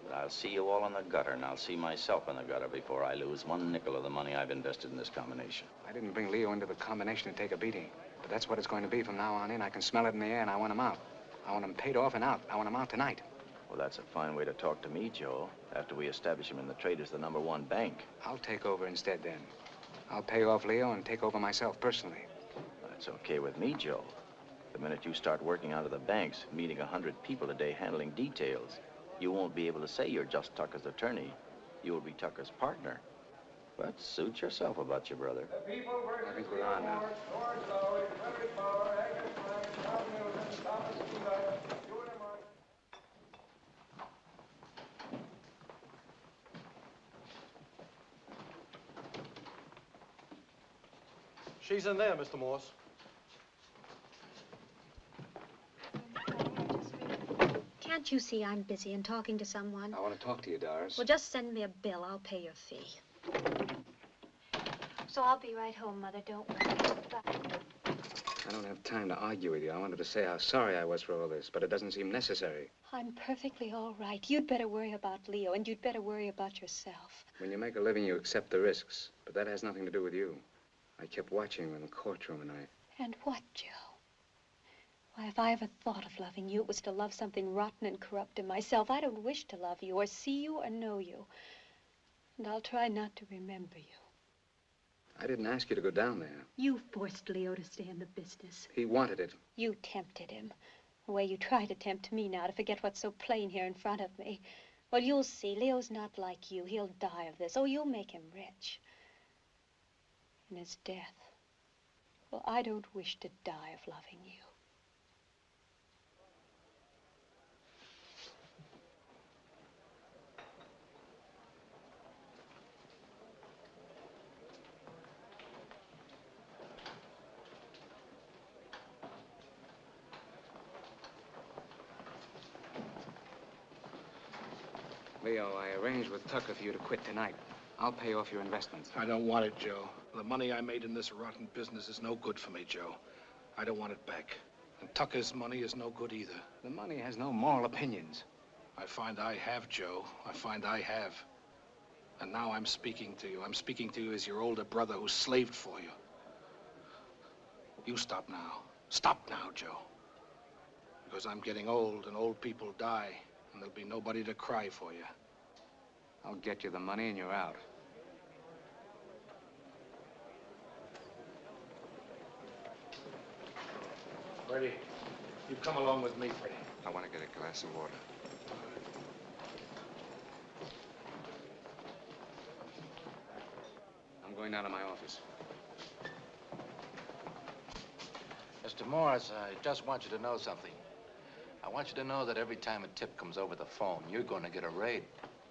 But I'll see you all in the gutter, and I'll see myself in the gutter before I lose one nickel of the money I've invested in this combination. I didn't bring Leo into the combination to take a beating. But that's what it's going to be from now on in. I can smell it in the air, and I want him out. I want him paid off and out. I want him out tonight. Well, that's a fine way to talk to me, Joe, after we establish him in the trade as the #1 bank. I'll take over instead, then. I'll pay off Leo and take over myself personally. That's okay with me, Joe. The minute you start working out of the banks, meeting 100 people a day handling details, you won't be able to say you're just Tucker's attorney. You'll be Tucker's partner. But suit yourself about your brother. I think we're on now. She's in there, Mr. Morse. Can't you see I'm busy and talking to someone? I want to talk to you, Doris. Well, just send me a bill. I'll pay your fee. So I'll be right home, Mother. Don't worry. Bye. I don't have time to argue with you. I wanted to say how sorry I was for all this, but it doesn't seem necessary. I'm perfectly all right. You'd better worry about Leo, and you'd better worry about yourself. When you make a living, you accept the risks, but that has nothing to do with you. I kept watching you in the courtroom, and And what, Joe? Why, if I ever thought of loving you, it was to love something rotten and corrupt in myself. I don't wish to love you, or see you, or know you. And I'll try not to remember you. I didn't ask you to go down there. You forced Leo to stay in the business. He wanted it. You tempted him. The way you try to tempt me now to forget what's so plain here in front of me. Well, you'll see. Leo's not like you. He'll die of this. Oh, you'll make him rich. In his death. Well, I don't wish to die of loving you. Leo, I arranged with Tucker for you to quit tonight. I'll pay off your investments. I don't want it, Joe. The money I made in this rotten business is no good for me, Joe. I don't want it back. And Tucker's money is no good either. The money has no moral opinions. I find I have, Joe. I find I have. And now I'm speaking to you. I'm speaking to you as your older brother who slaved for you. You stop now. Stop now, Joe. Because I'm getting old, and old people die, and there'll be nobody to cry for you. I'll get you the money and you're out. Freddie, you come along with me, Freddie. I want to get a glass of water. I'm going down to my office. Mr. Morse, I just want you to know something. I want you to know that every time a tip comes over the phone, you're going to get a raid.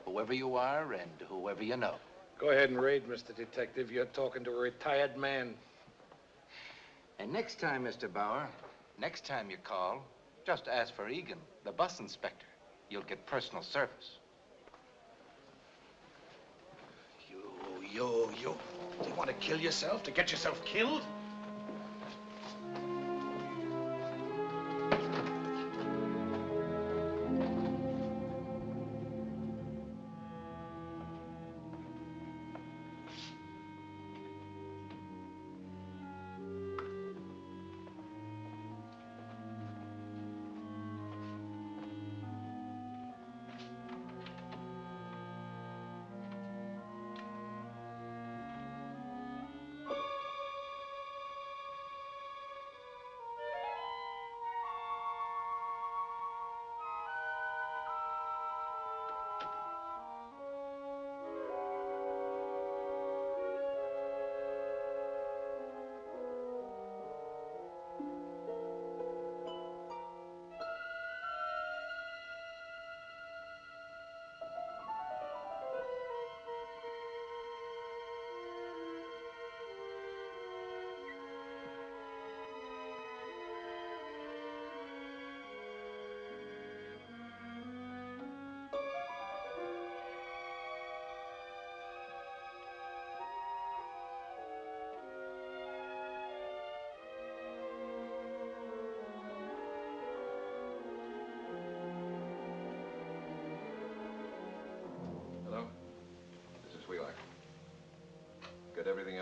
Whoever you are and whoever you know. Go ahead and raid, Mr. Detective. You're talking to a retired man. And next time, Mr. Bauer, next time you call, just ask for Egan, the bus inspector. You'll get personal service. You. Do you want to kill yourself? To get yourself killed?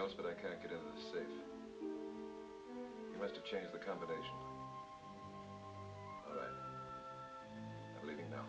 else, but I can't get into the safe. You must have changed the combination. All right. I'm leaving now.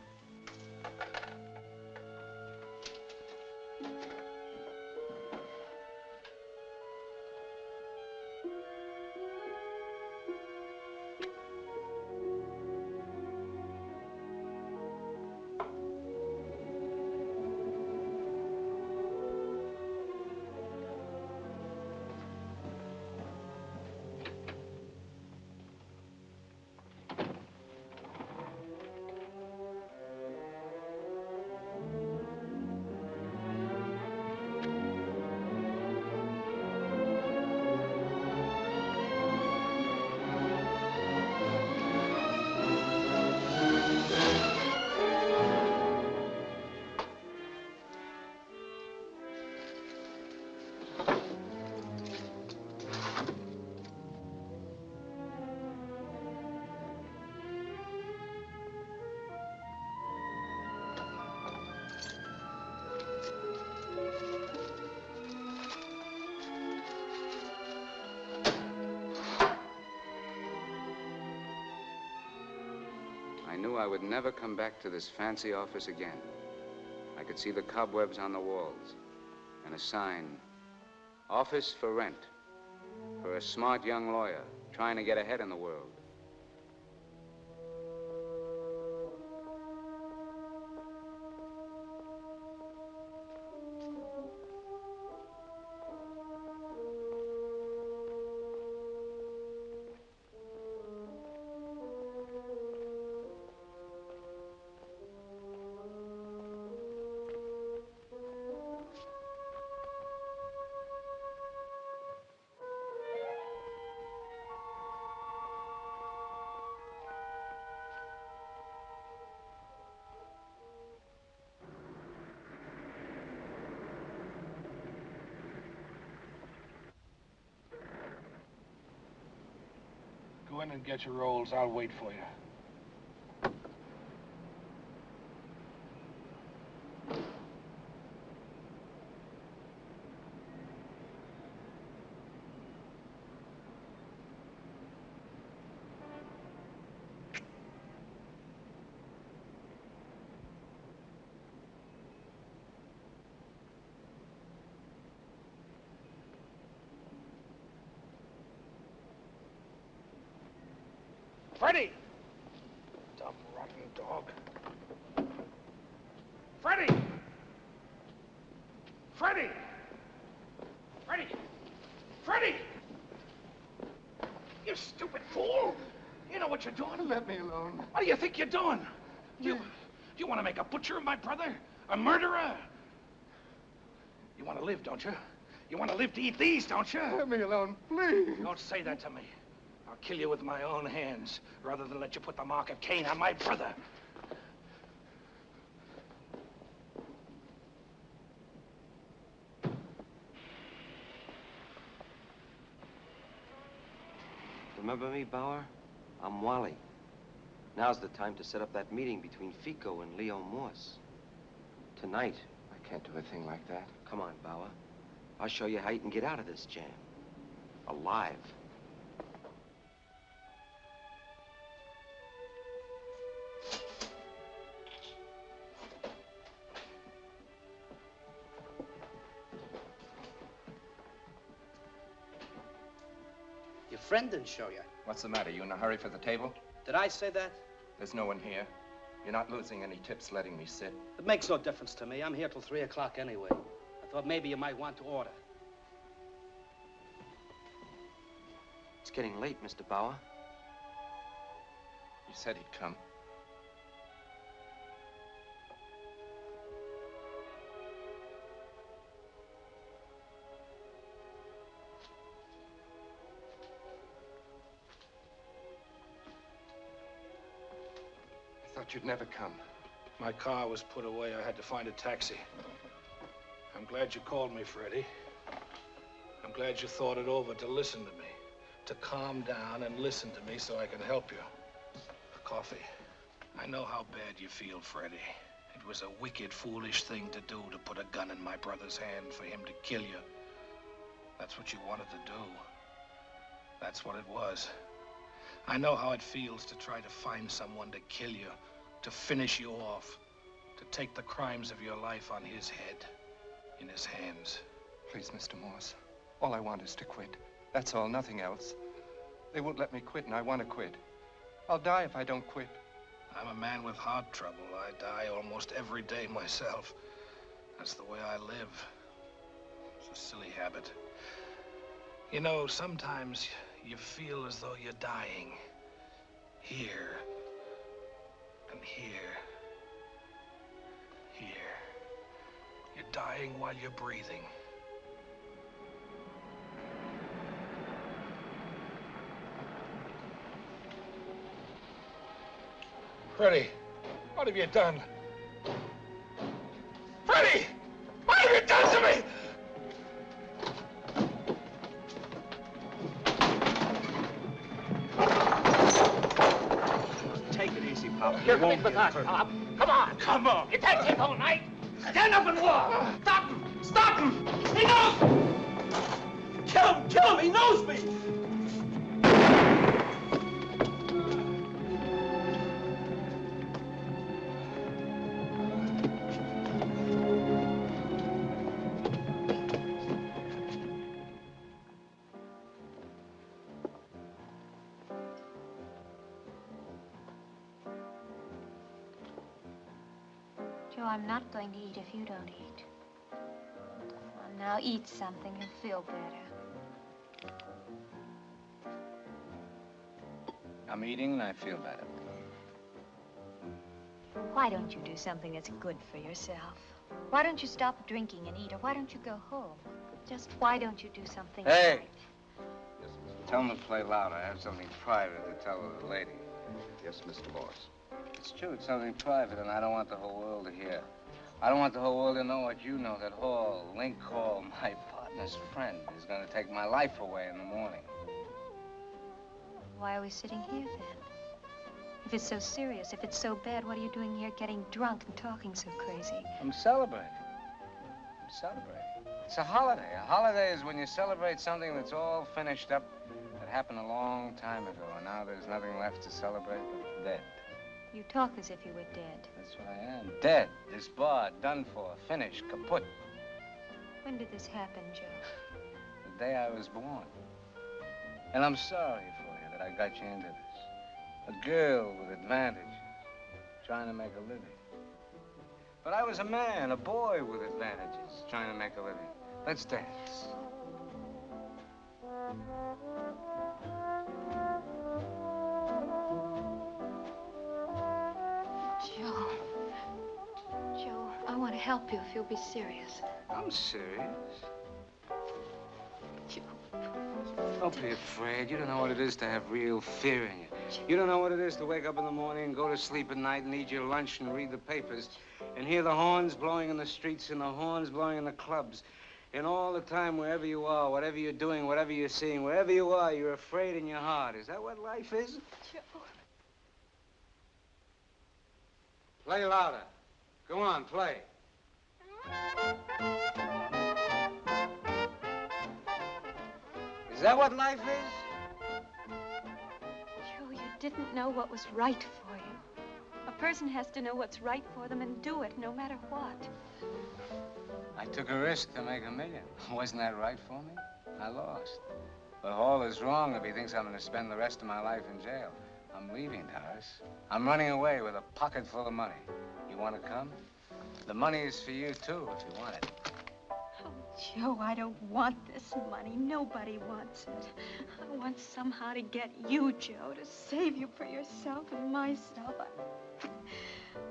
I knew I would never come back to this fancy office again. I could see the cobwebs on the walls and a sign, office for rent, for a smart young lawyer trying to get ahead in the world. Go in and get your rolls. I'll wait for you. Freddie! Dumb, rotten dog. Freddie! Freddie! Freddie! Freddie! You stupid fool! You know what you're doing? Let me alone. What do you think you're doing? You want to make a butcher of my brother? A murderer? You want to live, don't you? You want to live to eat these, don't you? Let me alone, please. Don't say that to me. I'll kill you with my own hands, rather than let you put the mark of Cain on my brother. Remember me, Bauer? I'm Wally. Now's the time to set up that meeting between Ficco and Leo Morse. Tonight. I can't do a thing like that. Come on, Bauer. I'll show you how you can get out of this jam. Alive. Your friend didn't show you. What's the matter? You in a hurry for the table? Did I say that? There's no one here. You're not losing any tips letting me sit. It makes no difference to me. I'm here till 3 o'clock anyway. I thought maybe you might want to order. It's getting late, Mr. Bauer. You said he'd come. I thought you'd never come. My car was put away. I had to find a taxi. I'm glad you called me, Freddie. I'm glad you thought it over to listen to me, to calm down and listen to me so I can help you. Coffee. I know how bad you feel, Freddie. It was a wicked, foolish thing to do, to put a gun in my brother's hand for him to kill you. That's what you wanted to do. That's what it was. I know how it feels to try to find someone to kill you, to finish you off, to take the crimes of your life on his head, in his hands. Please, Mr. Morse, all I want is to quit. That's all, nothing else. They won't let me quit, and I want to quit. I'll die if I don't quit. I'm a man with heart trouble. I die almost every day myself. That's the way I live. It's a silly habit. You know, sometimes you feel as though you're dying. Here. And here. Here. You're dying while you're breathing. Freddie, what have you done? Freddie! What have you done to me? Take it easy, Pop. You're coming with us, Pop. Come on. Come on. It can't take all night. Stand up and walk. Stop him. Stop him. He knows me. Kill him. Kill him. He knows me. Joe, I'm not going to eat if you don't eat. Well, now eat something and feel better. I'm eating and I feel better. Why don't you do something that's good for yourself? Why don't you stop drinking and eat, or why don't you go home? Just why don't you do something Hey! right? Tell them to play louder. I have something private to tell the lady. Yes, Mr. Morse. It's true, it's something private, and I don't want the whole world to hear. I don't want the whole world to know what you know, that Hall, Link Hall, my partner's friend, is going to take my life away in the morning. Why are we sitting here, then? If it's so serious, if it's so bad, what are you doing here getting drunk and talking so crazy? I'm celebrating. I'm celebrating. It's a holiday. A holiday is when you celebrate something that's all finished up, that happened a long time ago, and now there's nothing left to celebrate but dead. You talk as if you were dead. That's what I am. Dead. Disbarred. Done for. Finished. Kaput. When did this happen, Joe? The day I was born. And I'm sorry for you that I got you into this. A girl with advantages, trying to make a living. But I was a man, a boy with advantages, trying to make a living. Let's dance. Joe. Joe, I want to help you if you'll be serious. I'm serious. Joe. Don't be afraid. You don't know what it is to have real fear in you. You don't know what it is to wake up in the morning and go to sleep at night and eat your lunch and read the papers and hear the horns blowing in the streets and the horns blowing in the clubs. And all the time, wherever you are, whatever you're doing, whatever you're seeing, wherever you are, you're afraid in your heart. Is that what life is? Joe. Play louder. Go on, play. Is that what life is? Joe, you didn't know what was right for you. A person has to know what's right for them and do it, no matter what. I took a risk to make $1 million. Wasn't that right for me? I lost. But Hall is wrong if he thinks I'm going to spend the rest of my life in jail. I'm leaving, Doris. I'm running away with a pocket full of money. You want to come? The money is for you, too, if you want it. Oh, Joe, I don't want this money. Nobody wants it. I want somehow to get you, Joe, to save you for yourself and myself.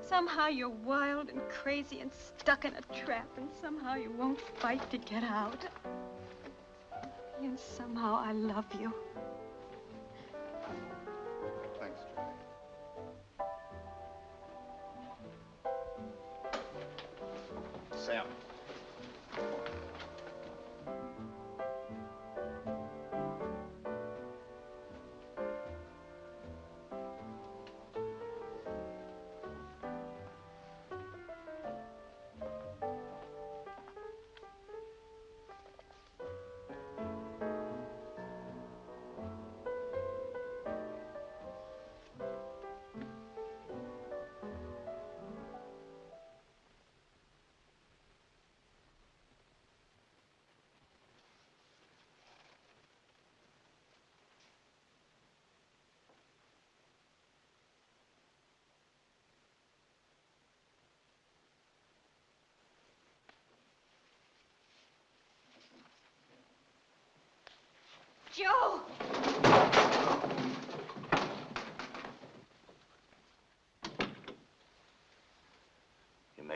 Somehow you're wild and crazy and stuck in a trap, and somehow you won't fight to get out. And somehow I love you. Thanks, Julie. Sam.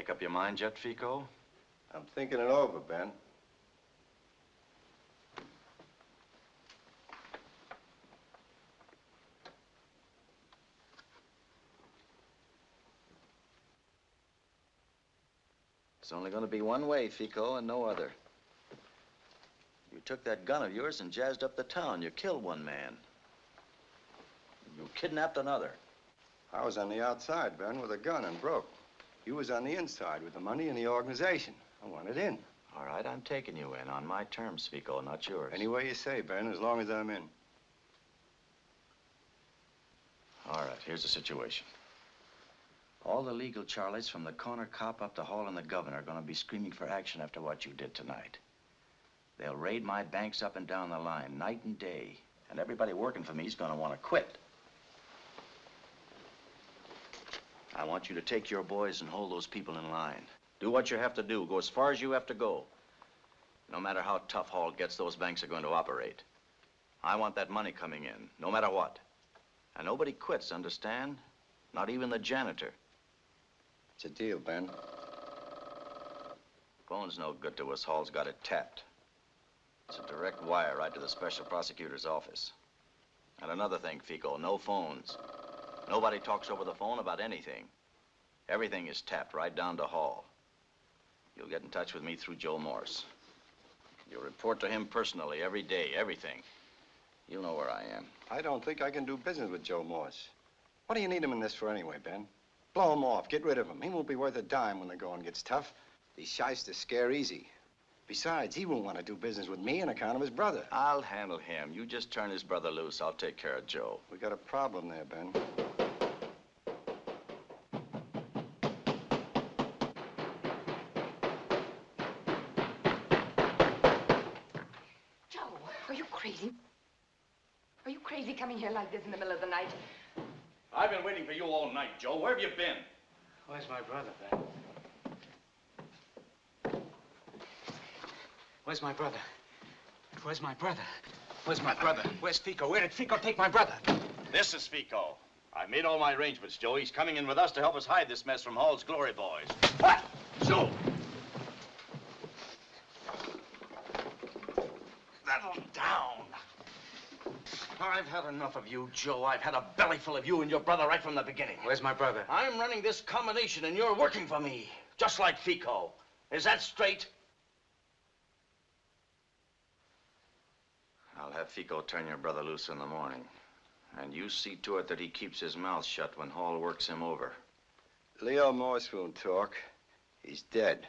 Make up your mind yet, Ficco? I'm thinking it over, Ben. It's only going to be one way, Ficco, and no other. You took that gun of yours and jazzed up the town. You killed one man. You kidnapped another. I was on the outside, Ben, with a gun and broke. You was on the inside with the money and the organization. I wanted in. All right, I'm taking you in on my terms, Ficco, not yours. Any way you say, Ben, as long as I'm in. All right, here's the situation. All the legal Charlies from the corner cop up to Hall and the governor are going to be screaming for action after what you did tonight. They'll raid my banks up and down the line, night and day. And everybody working for me is going to want to quit. I want you to take your boys and hold those people in line. Do what you have to do. Go as far as you have to go. No matter how tough Hall gets, those banks are going to operate. I want that money coming in, no matter what. And nobody quits, understand? Not even the janitor. It's a deal, Ben. Phone's no good to us. Hall's got it tapped. It's a direct wire right to the special prosecutor's office. And another thing, Ficco, no phones. Nobody talks over the phone about anything. Everything is tapped right down to Hall. You'll get in touch with me through Joe Morse. You'll report to him personally every day, everything. You know where I am. I don't think I can do business with Joe Morse. What do you need him in this for anyway, Ben? Blow him off. Get rid of him. He won't be worth a dime when the going gets tough. These shysters scare easy. Besides, he won't want to do business with me on account of his brother. I'll handle him. You just turn his brother loose. I'll take care of Joe. We got a problem there, Ben. Joe, are you crazy? Are you crazy coming here like this in the middle of the night? I've been waiting for you all night, Joe. Where have you been? Where's my brother, Ben? Where's my brother? Where's my brother? Where's my brother? Where's Ficco? Where did Ficco take my brother? This is Ficco. I've made all my arrangements, Joe. He's coming in with us to help us hide this mess from Hall's glory boys. What? Joe! Settle down. I've had enough of you, Joe. I've had a belly full of you and your brother right from the beginning. Where's my brother? I'm running this combination and you're working for me, just like Ficco. Is that straight? I'll have Ficco turn your brother loose in the morning. And you see to it that he keeps his mouth shut when Hall works him over. Leo Morse won't talk. He's dead.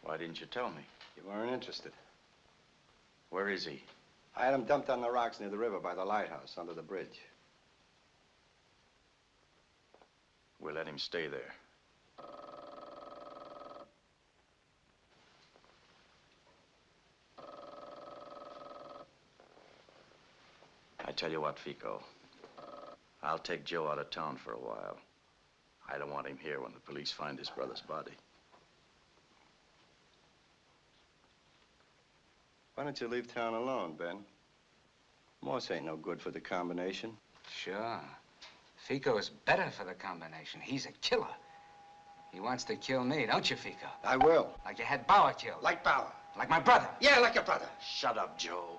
Why didn't you tell me? You weren't interested. Where is he? I had him dumped on the rocks near the river by the lighthouse under the bridge. We'll let him stay there. I tell you what, Ficco. I'll take Joe out of town for a while. I don't want him here when the police find his brother's body. Why don't you leave town alone, Ben? Morse ain't no good for the combination. Sure. Ficco is better for the combination. He's a killer. He wants to kill me, don't you, Ficco? I will. Like you had Bauer killed. Like Bauer. Like my brother. Yeah, like your brother. Shut up, Joe.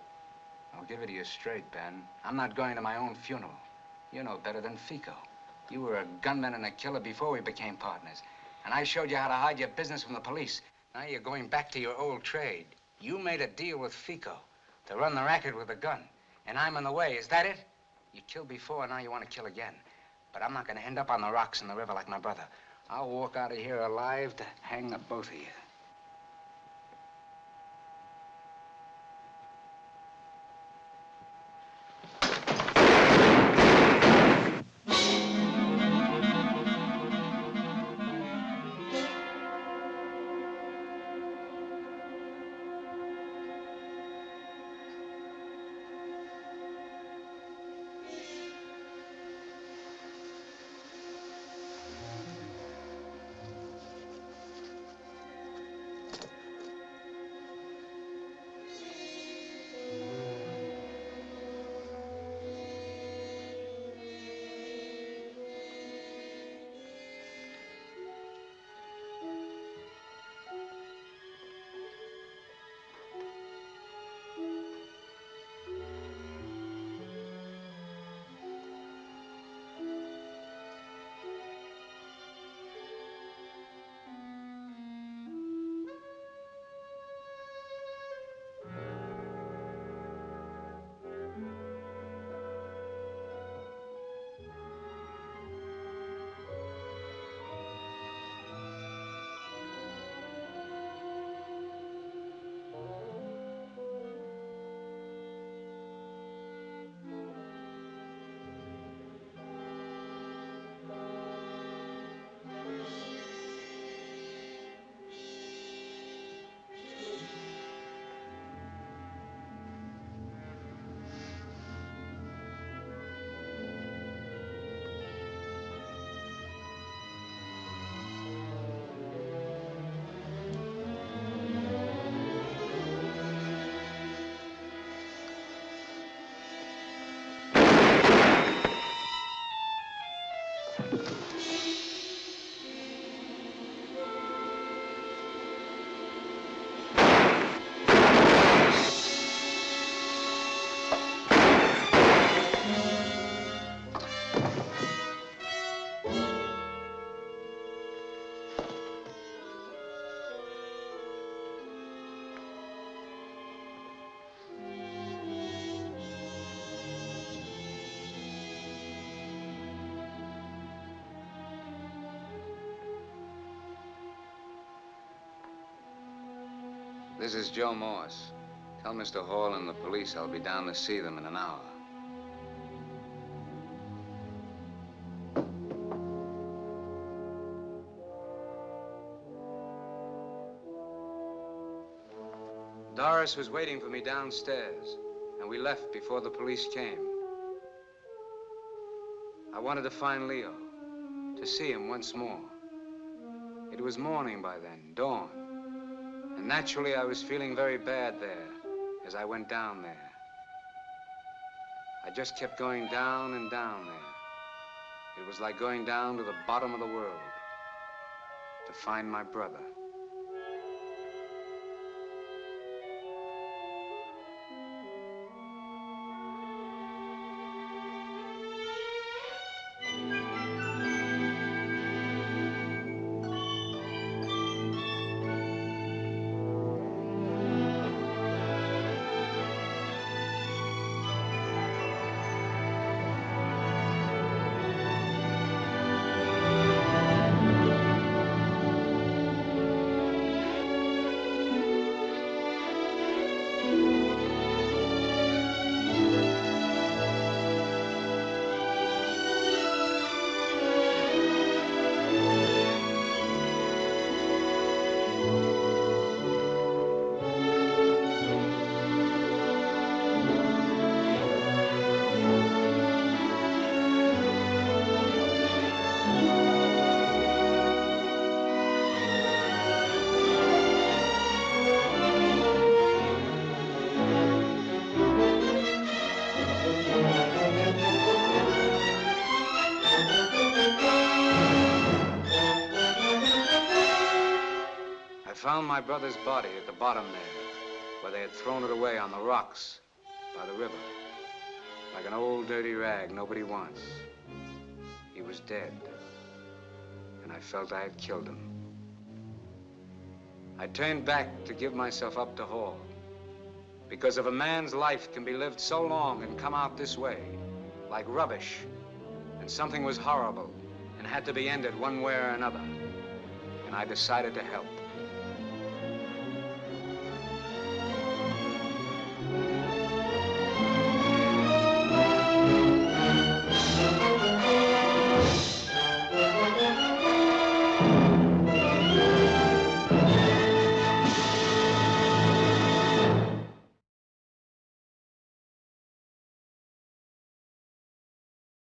I'll give it to you straight, Ben. I'm not going to my own funeral. You know better than Ficco. You were a gunman and a killer before we became partners. And I showed you how to hide your business from the police. Now you're going back to your old trade. You made a deal with Ficco to run the racket with a gun. And I'm in the way, is that it? You killed before, and now you want to kill again. But I'm not going to end up on the rocks in the river like my brother. I'll walk out of here alive to hang the both of you. This is Joe Morse. Tell Mr. Hall and the police I'll be down to see them in an hour. Doris was waiting for me downstairs, and we left before the police came. I wanted to find Leo, to see him once more. It was morning by then, dawn. And naturally, I was feeling very bad there as I went down there. I just kept going down and down there. It was like going down to the bottom of the world to find my brother. Found my brother's body at the bottom there, where they had thrown it away on the rocks by the river, like an old dirty rag nobody wants. He was dead, and I felt I had killed him. I turned back to give myself up to Hall, because if a man's life can be lived so long and come out this way, like rubbish, and something was horrible and had to be ended one way or another, and I decided to help.